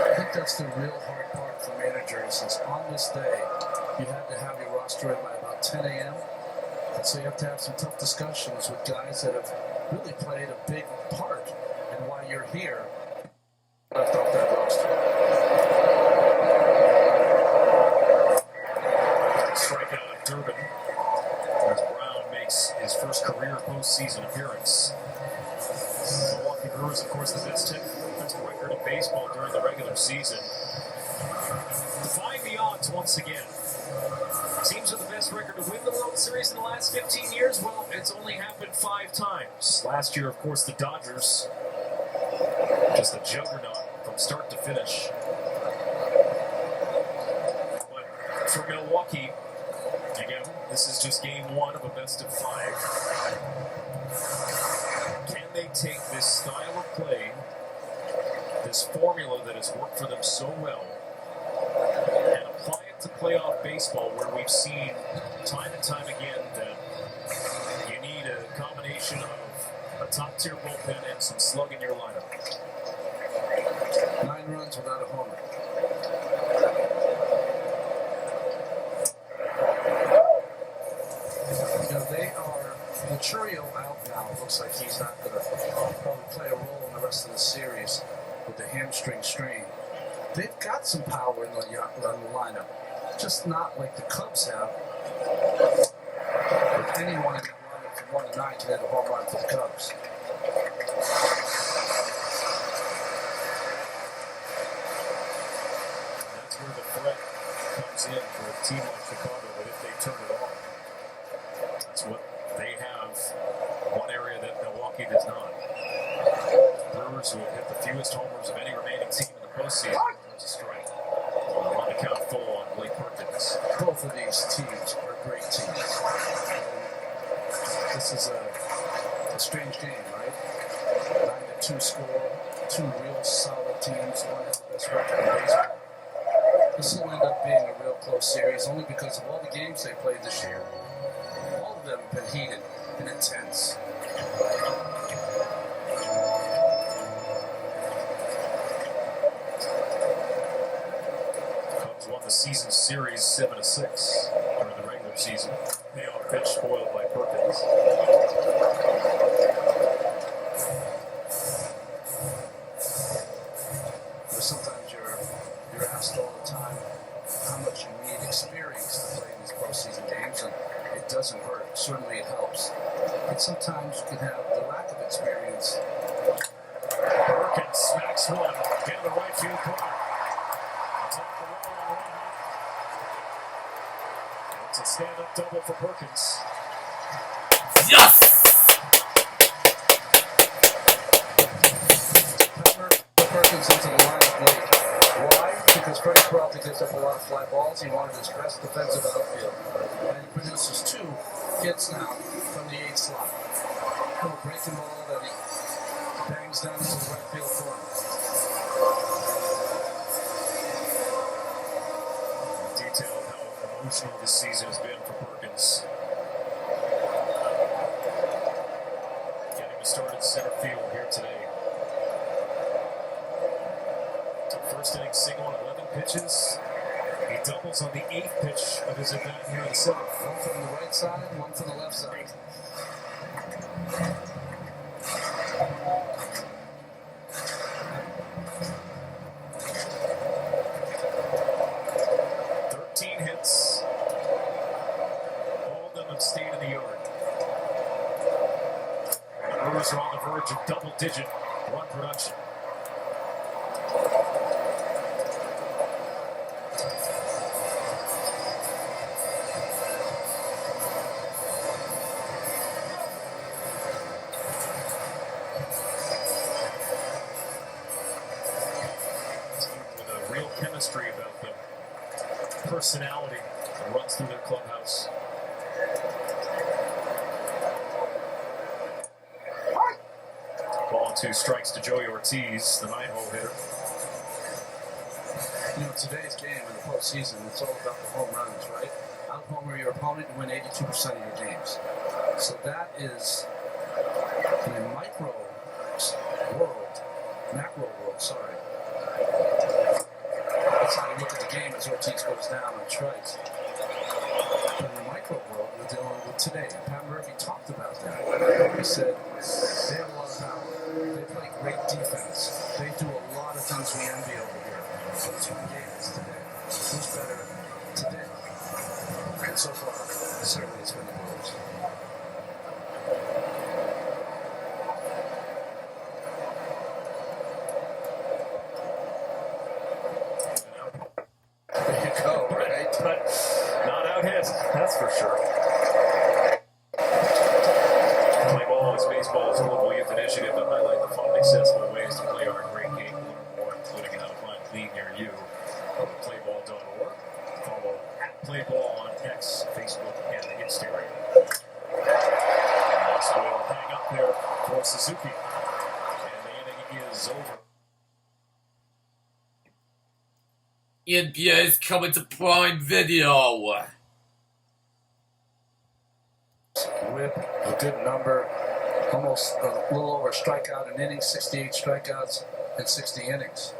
I think that's the real hard part for managers is on this day, you had to have your roster in by about 10 a.m., and so you have to have some tough discussions with guys that have really played a big part in why you're here left off that roster. Strikeout of Durbin as Brown makes his first career postseason appearance. Milwaukee Brewers, of course, the best record in baseball during the regular season. Defying the odds once again. Teams with the best record to win the World Series in the last 15 years, well, it's only happened 5 times. Last year, of course, the Dodgers, just a juggernaut from start to finish. But for Milwaukee, again, this is just game 1 of a best of 5. Can they take this style of play, this formula that has worked for them so well, and apply it to playoff baseball, where we've seen time and time again that you need a combination of a top-tier bullpen and some slug in your lineup? 9 runs without a homer. They are Churio out now. It looks like he's not going to probably play a role in the rest of the series with the hamstring strain. They've got some power in the lineup, just not like the Cubs have. If anyone in the lineup from 1 to 9 can hit a home run for the Cubs. That's where the threat comes in for a team like Chicago, but if they turn it on, that's what they have. One area that Milwaukee does not. Brewers, who have hit the fewest homers of any remaining team in the postseason, there's a strike. On the count full on Blake Perkins. Both of these teams are great teams. This is a strange game, right? 9-2 score, 2 real solid teams, one has the best record in baseball. This will end up being a real close series only because of all the games they played this year. All of them have been heated and intense. Cubs won the season series 7-6 during the regular season. They all pitch spoiled by Perkins. Sometimes you're asked all the time how much you need experience to play in these postseason games, and it doesn't hurt. Certainly it helps. But sometimes you can have the lack of experience. Perkins smacks one down the right field corner. Top the wall on one. It's a stand-up double for Perkins. Yes! Perkins into the lineup late. Why? Because Freddie Peralta gives up a lot of fly balls. He wanted his best defensive outfield. And he produces 2 hits now from the 8th slot. Little breaking ball that he bangs down into the right field corner. Detail how emotional this season has been for Perkins. Getting to start at center field here today. First inning single on 11 pitches. He doubles on the 8th pitch of his at-bat here in the 7th. One from the right side, one from the left side. Hits. All of them have stayed Brewers are on the verge of double-digit run production. With a real chemistry about the personality that runs through their clubhouse. Ball and 2 strikes to Joey Ortiz, the 9-hole hitter. You know, today's game in the postseason, it's all about the home runs, right? Out-homer your opponent and win 82% of your games. So that is, in a macro world, sorry. That's how you look at the game as Ortiz goes down and strikes. But in the micro world, we're dealing with today. Pat Murphy talked about that. He said they have a lot of power. They play great defense. They do a lot of things we envy over here. So it's one game. It's today. Who's better today? And so far, certainly it's been the Brewers. There you go, right? But not out hit, that's for sure. Play ball is baseball's global youth initiative to highlight the fun and accessible ways to play our great game. Learn more, including how to find a league near you. Go to playball.org. Follow @playball on X, Facebook, and Instagram. So we'll hang up there for Suzuki. And the inning is over. NBA is coming to Prime Video. Whip, a good number, almost a little over a strikeout an inning, 68 strikeouts in 60 innings.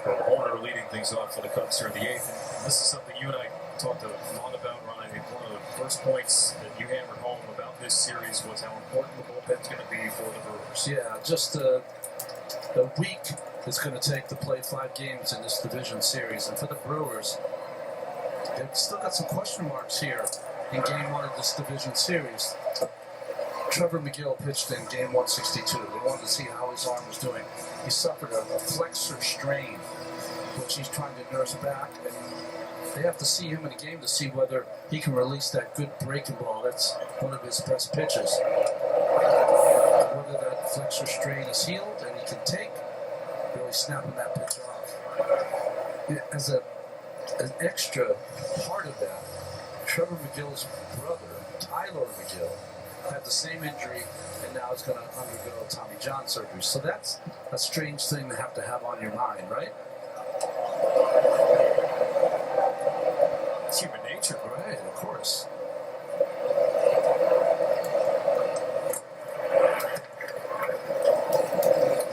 Well, Horner leading things off for the Cubs here in the 8th. And this is something you and I talked a lot about, Ron. I think one of the first points that you hammered home about this series was how important the bullpen's going to be for the Brewers. Yeah, just a week it's going to take to play 5 games in this division series. And for the Brewers, they've still got some question marks here in Game 1 of this division series. Trevor McGill pitched in Game 162. They wanted to see how his arm was doing. He suffered a flexor strain, which he's trying to nurse back. And they have to see him in a game to see whether he can release that good breaking ball. That's one of his best pitches. Whether that flexor strain is healed and he can take, really snapping that pitch off. As an extra part of that, Trevor McGill's brother, Tyler McGill, had the same injury and now is going to undergo Tommy John surgery. So that's a strange thing to have on your mind, right? It's human nature. Right, of course.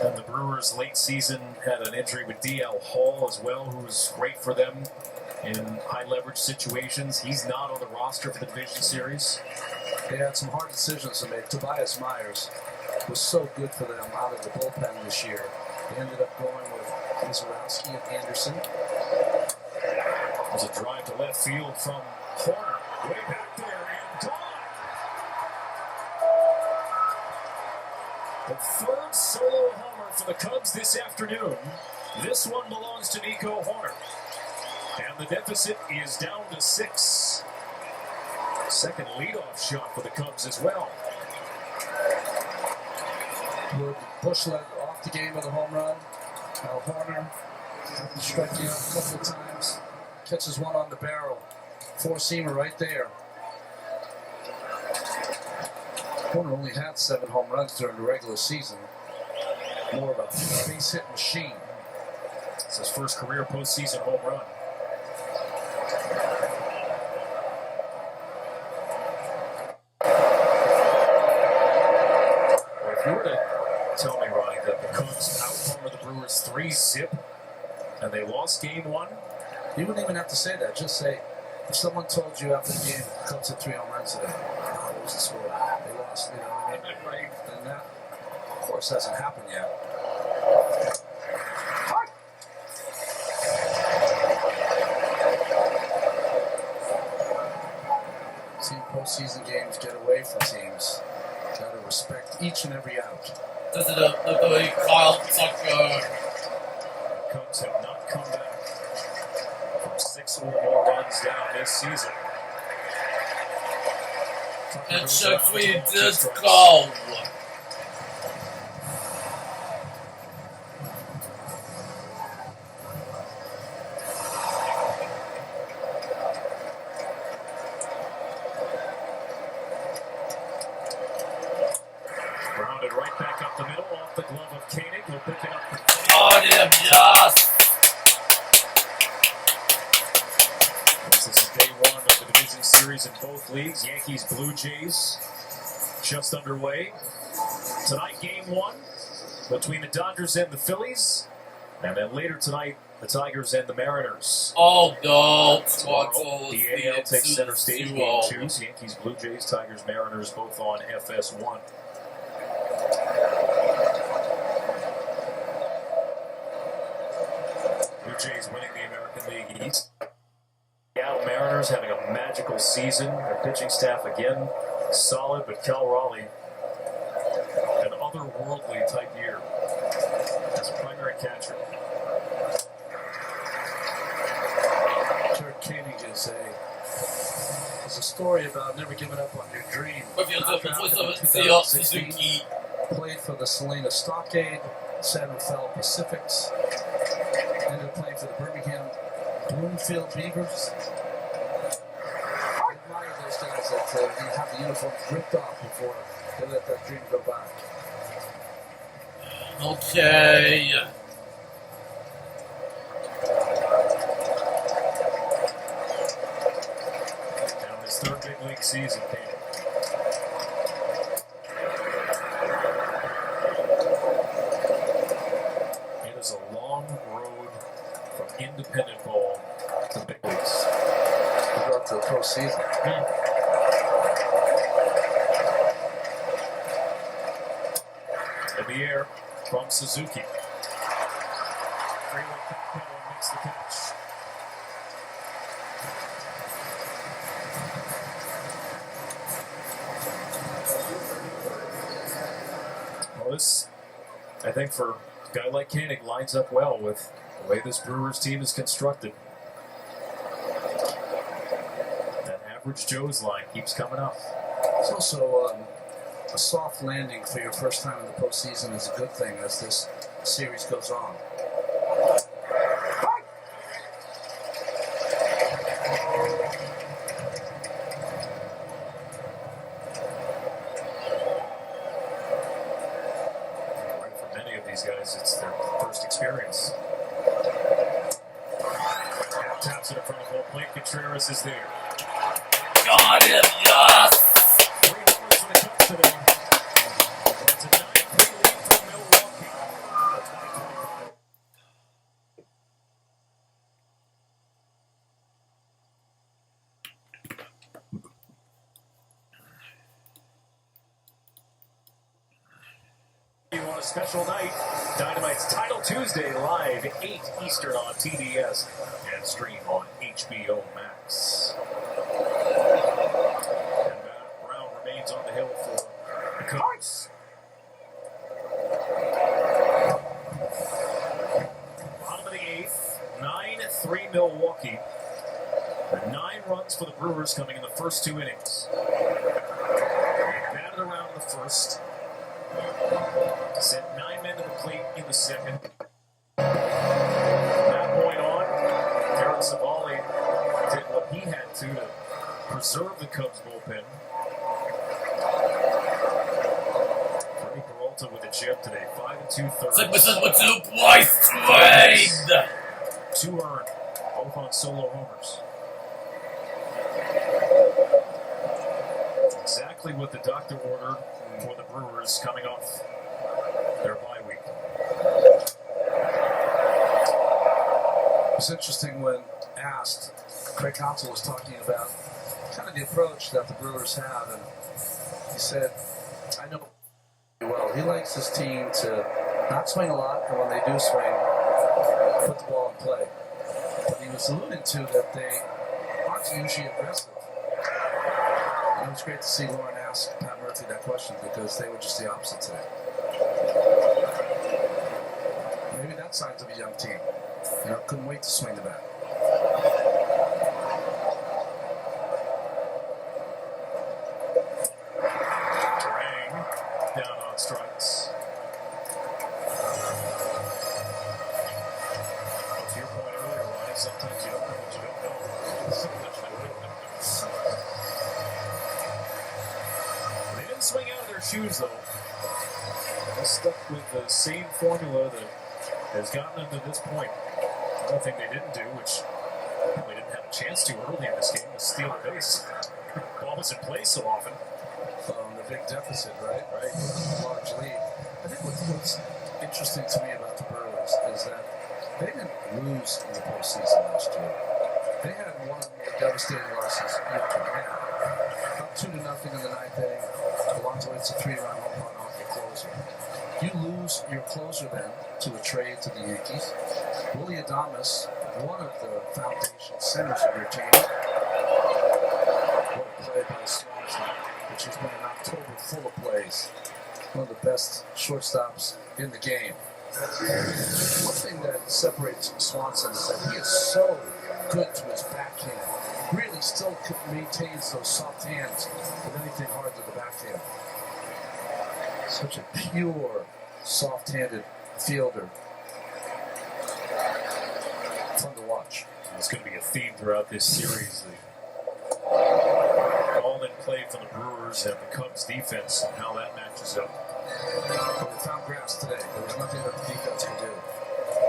And the Brewers late season had an injury with D.L. Hall as well, who was great for them in high leverage situations. He's not on the roster for the division series. They had some hard decisions to make. Tobias Myers was so good for them out of the bullpen this year. They ended up going with Mizorowski and Anderson. There's a drive to left field from Horner. Way back there and gone. The third solo homer for the Cubs this afternoon. This one belongs to Nico Horner. And the deficit is down to 6. Second leadoff shot for the Cubs as well. Bush led off the game with a home run. Now Horner struck you out a couple of times. Catches one on the barrel. 4-seamer right there. Horner only had 7 home runs during the regular season. More of a base hit machine. It's his first career postseason home run. If you were to tell me, Ronnie, that the Cubs out-homer the Brewers 3-zip and they lost Game 1, you wouldn't even have to say that. Just say, if someone told you after the game, Cubs had 3 home runs today, what was the score? They lost, you know what I mean? Right. And that, of course, hasn't happened yet. postseason games get away from teams, got to respect each and every out. This is the Kyle Tucker. The Cubs have not come back from 6 or more runs down this season. And check for you did go. Grounded right back up the middle, off the glove of Koenig. He'll pick it up. Oh, yes. This is day 1 of the division series in both leagues. Yankees, Blue Jays, just underway. Tonight, game 1 between the Dodgers and the Phillies. And then later tonight, the Tigers and the Mariners. Oh, no. Tomorrow, the AL takes center stage, game 2. Yankees, Blue Jays, Tigers, Mariners, both on FS1. Blue Jays winning the American League East. Seattle Mariners having a magical season. Their pitching staff again solid, but Cal Raleigh, an otherworldly type year as a primary catcher. Jared Koenig is a story about never giving up on your dream. Suzuki. Played for the Salina Stockade, San Rafael Pacifics, ended up playing for the Birmingham Bloomfield Beavers. I admire those guys that have the uniforms ripped off before they let that dream go by. Okay. Now his 3rd big league season came. It is a long road from independent ball to the big leagues. We got to the postseason. In the air from Suzuki. Freeway back pedal makes the catch. Well, this, I think, for a guy like Koenig, lines up well with the way this Brewers team is constructed. That average Joe's line keeps coming up. It's also a soft landing for your first time in the postseason is a good thing as this series goes on. Right, for many of these guys, it's their first experience. Taps it in front of home plate. Contreras is there. Got him, yes. 3 homers for the Cubs today. It's a 9-3 lead for Milwaukee. You want a special night? Dynamite's Title Tuesday live 8 Eastern on TBS and stream on HBO Max. And Brown remains on the hill for the Cubs. Bottom of the 8th, 9-3 Milwaukee. 9 runs for the Brewers coming in the first 2 innings. They batted around in the first. Sent 9 men to the plate in the second. From that point on, Aaron Savali did what he had to preserve the Cubs bullpen. Freddie Peralta with a gem today, 5 2/3. This is what 2 twice trade. 2 earned, both on solo homers. Exactly what the doctor ordered for the Brewers coming off their bye week. It's interesting when asked, Craig Counsell was talking about kind of the approach that the Brewers have, and he said, I know well, he likes his team to not swing a lot, and when they do swing, put the ball in play. But he was alluding to that they aren't usually aggressive. It was great to see Lauren ask Pat Murphy that question because they were just the opposite today. Maybe that's signs of a young team. Couldn't wait to swing the bat. Rang down on strikes. Well, to your point earlier, Ryan, sometimes you don't know what you don't know. They didn't swing out of their shoes, though. They stuck with the same formula that has gotten them to this point. One thing they didn't do, which they didn't have a chance to early in this game, was steal a base. Ball was in play so often. The big deficit, right? Right. Large lead. I think what's interesting to me about the Brewers is that they didn't lose in the postseason last year. They had one of the more devastating losses you can have. Up 2-0 in the ninth inning. Alonso hits a 3-run home run off the closer. You lose your closer then to a trade to the Yankees. Willie Adames, one of the foundation centers of your team. What a play by Swanson, which has been an October full of plays. One of the best shortstops in the game. One thing that separates Swanson is that he is so good to his backhand. Really still maintains those soft hands with anything hard to the backhand. Such a pure, soft-handed fielder. Fun to watch. It's going to be a theme throughout this series. The all in play from the Brewers and the Cubs defense and how that matches up. But they found grass today. There was nothing that the defense could do.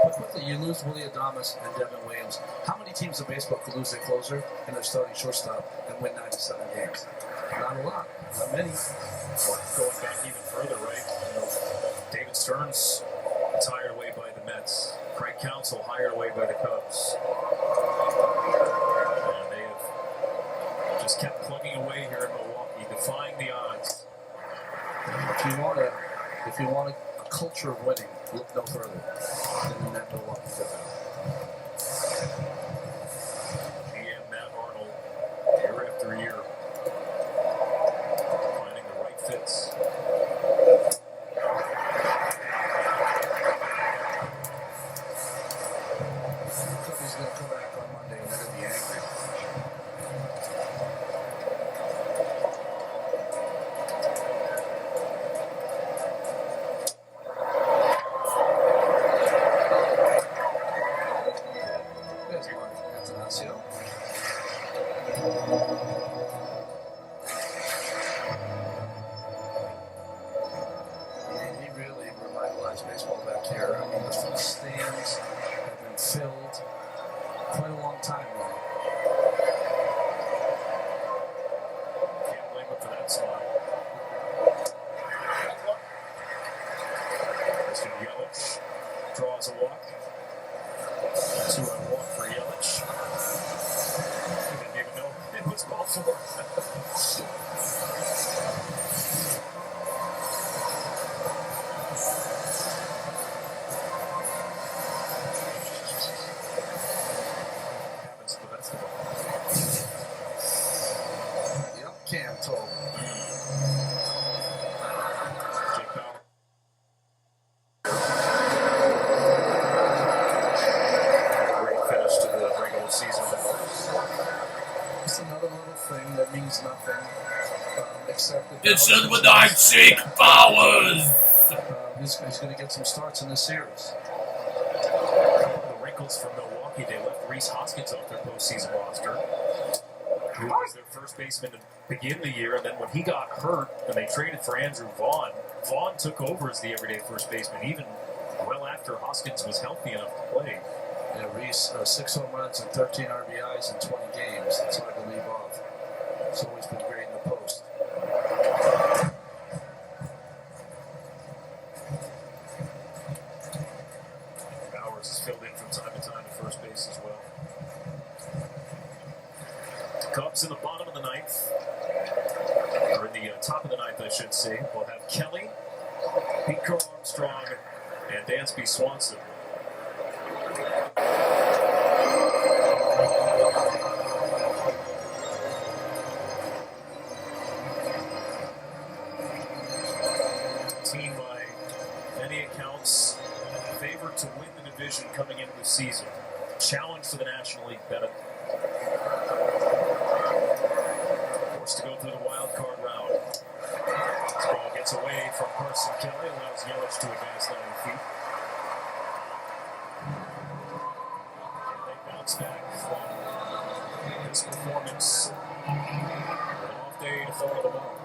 But quickly, you lose Willie Adames and Devin Williams. How many teams in baseball could lose their closer and their starting shortstop and win 97 games? Not a lot. Not many. Well, going back even further, right? David Stearns is hired away by the Mets. Craig Counsell hired away by the Cubs. And they have just kept plugging away here in Milwaukee, defying the odds. If you want a culture of winning, look no further than that Milwaukee dugout. GM Matt Arnold, year after year, finding the right fits. Cubby's going to come back on Monday and they're going to be angry. There's Mark Attanasio. He really revitalized baseball back here. I mean, the stands have been filled quite a long time now. Can't blame him for that smile. Mr. Yelich draws a walk. 2-run walk for Yelich. He didn't even know it was ball four. Happens to the best of them. Yep, Cam told me. Jake Bauer. Great finish to the regular season. It's another little thing that means nothing, except that It's in with our Jake Bowers. he's going to get some starts in this series. The wrinkles from Milwaukee, they left Rhys Hoskins off their postseason roster, who was their first baseman to begin the year, and then when he got hurt and they traded for Andrew Vaughn, Vaughn took over as the everyday first baseman, even well after Hoskins was healthy enough to play. Yeah, Reese, 6 home runs and 13 RBIs in 20 games. It's hard to leave off. It's always been great in the post. Bowers is filled in from time to time at first base as well. Cubs in the bottom of the ninth, or in the top of the ninth, I should say. We'll have Kelly, Pete Crow Armstrong, and Dansby Swanson. many accounts, favored to win the division coming into the season. Challenge for the National League pennant. Forced to go through the wild card round. This ball gets away from Carson Kelly, allows Yelich to advance 90 feet. And they bounce back from this performance. An off day to throw the ball.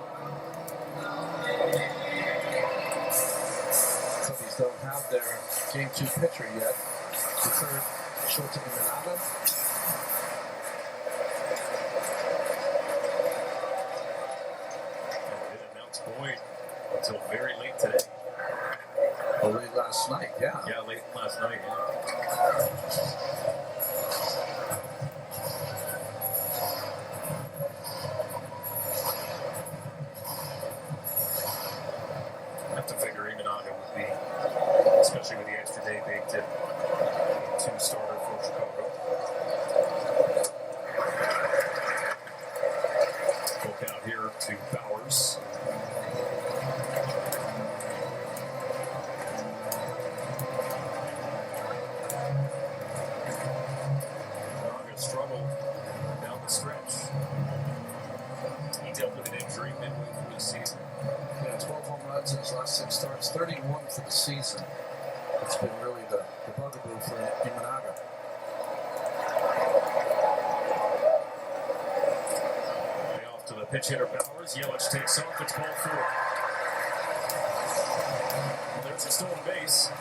Cubbies don't have their game 2 pitcher yet. The third short to Imanaka. And they didn't announce Boyd until very late today. Oh, late last night, yeah. Yeah, late last night, yeah. I have to figure Imanaka would be, especially with the extra day baked in, 2-starter for Chicago. Poke out here to Bowers. Imanaka struggled down the stretch. He dealt with an injury midway through the season. Yeah, 12 home runs in his last 6 starts, 31 for the season. It's been really the bugaboo for Imanaka. Way off to the pitch hitter Bowers. Yelich takes off. It's ball 4. Well, there's a stolen base.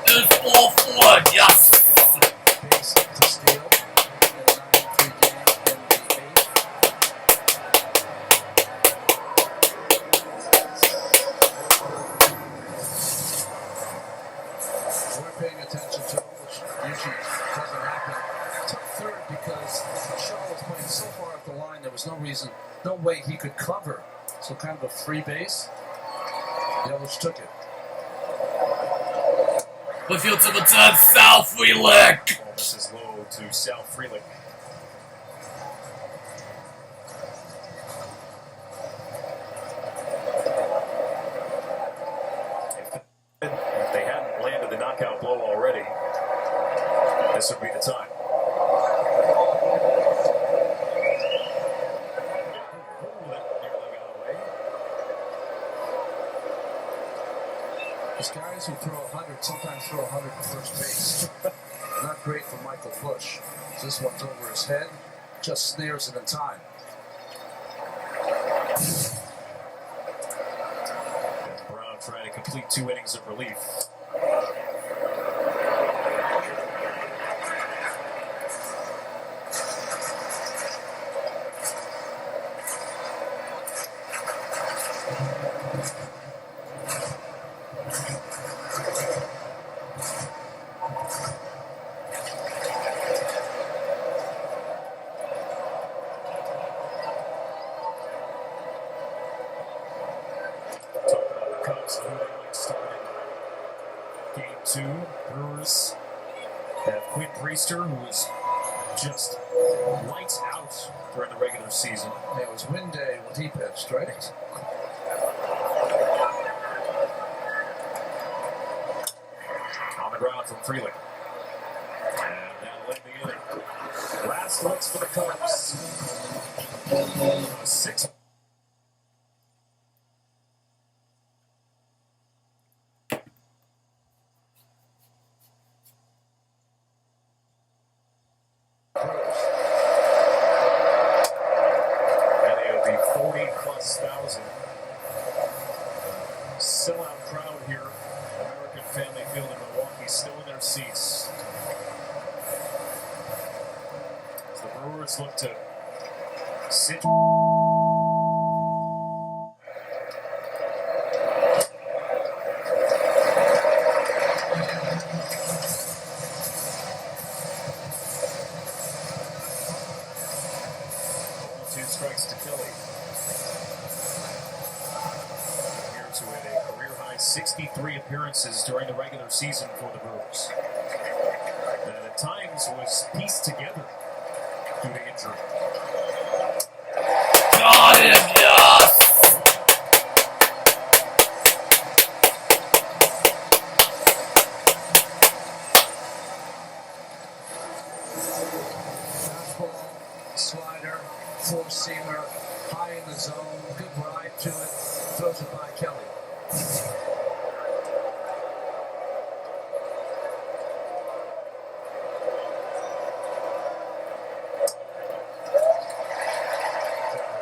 It's ball 4, yes! Base to steal. In a 9-3 game in the 8th. We're paying attention to, which usually doesn't happen. Took third because Shaw was playing so far up the line, there was no way he could cover. So kind of a free base. Yelich took it. The field to the turn, Sal Frelick! Ball misses low to Sal Frelick. If they hadn't landed the knockout blow already, this would be the time. These guys who throw 100 sometimes throw 100 to first base. Not great for Michael Bush. This one's over his head, just snares it in time. Brown trying to complete 2 innings of relief. Game 2, Brewers have Quinn Priester, who was just lights out during the regular season. Yeah, it was win day when he pitched, right? On the ground from Frelick. And that'll end the inning. Last looks for the Cubs. 6. Sellout crowd here. American Family Field in Milwaukee still in their seats. As the Brewers look to sit. Ball 2 strikes to Kelly. 63 appearances during the regular season for the Brewers. That at times was pieced together due to injury. Got him, yes! four-seamer, high in the zone, good ride to it, throws it by Kelly.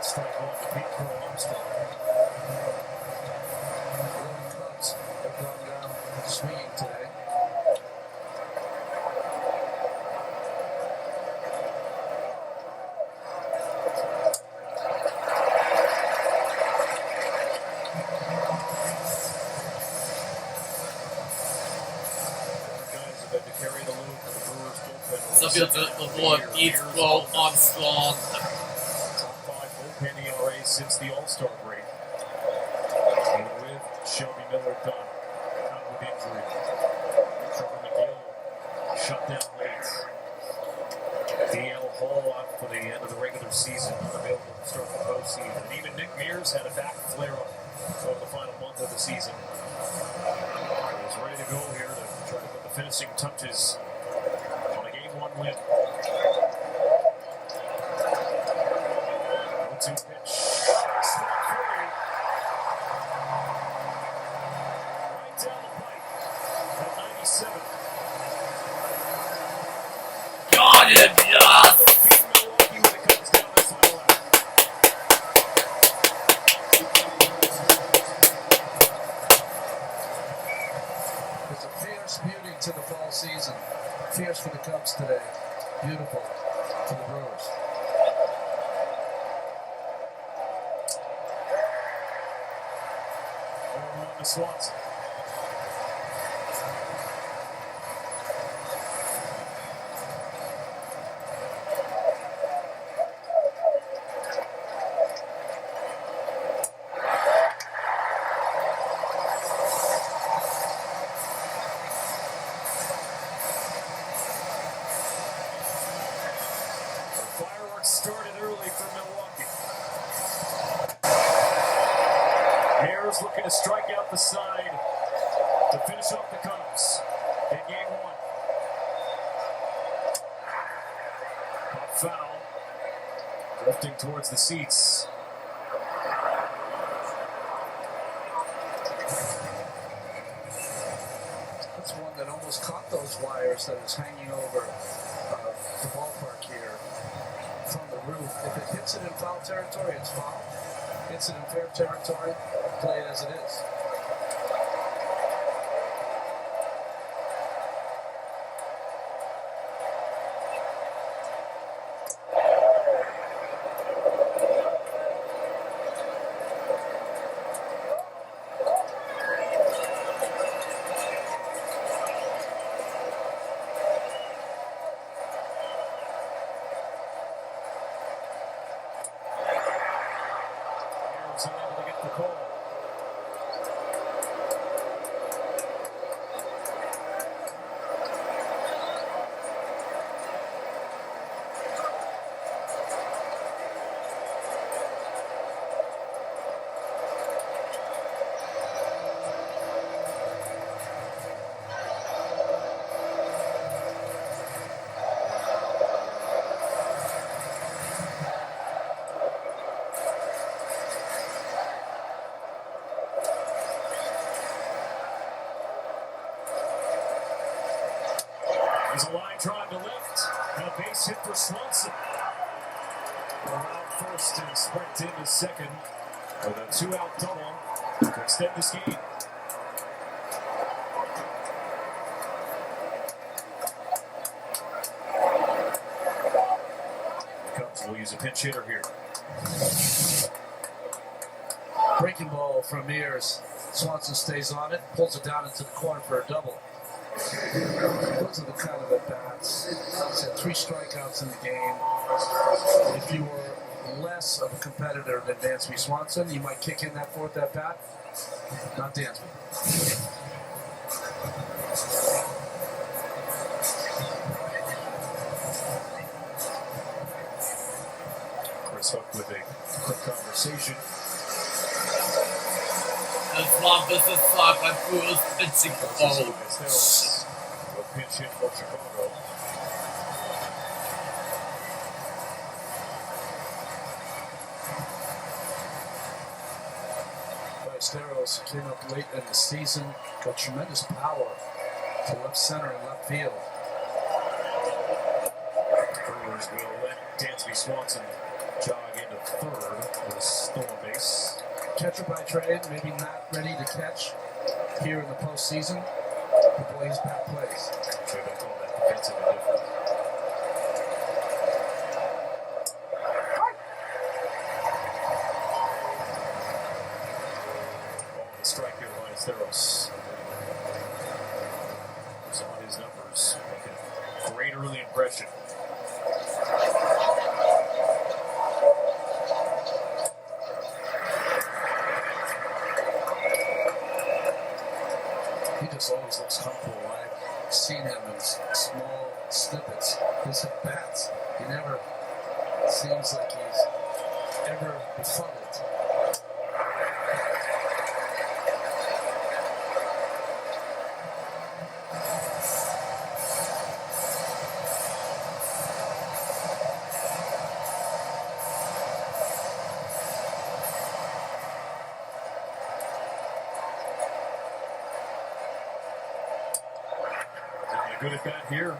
Strike one to Pete Crow Armstrong. The Cubs have gone down swinging today. Guys have had to carry the load for the Brewers bullpen. Så blir det vår Pete Crow Armstrong. Top five bullpen ERA since the All-Star break. And with Shelby Miller done, out with injury. Trevor McGill shut down late. DL Hall out for the end of the regular season, unavailable to start the postseason. And even Nick Mears had a back flare-up over the final month of the season. He's ready to go here to try to put the finishing touches on a Game 1 win. 0-2 pitch. Strike three. Right down the pipe at 97. Got him, yes! Beat Milwaukee when it comes down to the final out. It's a fierce beauty to the fall season. Fierce for the Cubs today. Beautiful for the Brewers. 1-1 to Swanson. Fireworks started early for Milwaukee. Mears looking to strike out the side to finish off the Cubs in Game 1. Not foul. Drifting towards the seats. That's one that almost caught those wires that is hanging over the ballpark here from the roof. If it hits it in foul territory, it's foul. Hits it in fair territory, play it as it is. Mears unable to get the call. There's a line drive to left and a base hit for Swanson. Around first and sprint into second with a two-out double to extend this game. The Cubs will use a pinch hitter here. Breaking ball from Mears. Swanson stays on it, pulls it down into the corner for a double. Those are the kind of at-bats. He's had 3 strikeouts in the game. If you were less of a competitor than Dansby Swanson, you might kick in that 4th at-bat. Not Dansby. Chris Hook with a quick conversation. Das war ein bisschen Zeit bei Brewers pitching. Oh, A pinch hit for Chicago. Ballesteros came up late in the season with tremendous power to left center and left field. Brewers will let Dansby Swanson jog into third with a stolen base. Catcher by trade, maybe not ready to catch here in the postseason. The boy, his bat plays. Sure they'll call that defensive indifferent. Ball on the strike here, Ballesteros. Some of his numbers make a great early impression. He just always looks comfortable. I've seen him in small snippets. His at-bats, he never seems like he's ever befuddled. Good at bat here.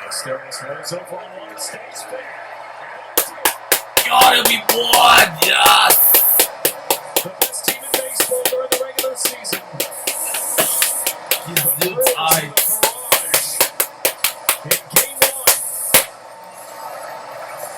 Steros rolls over on one, stays fair. Gotta be one, yes! The best team in baseball during the regular season. He's still tied.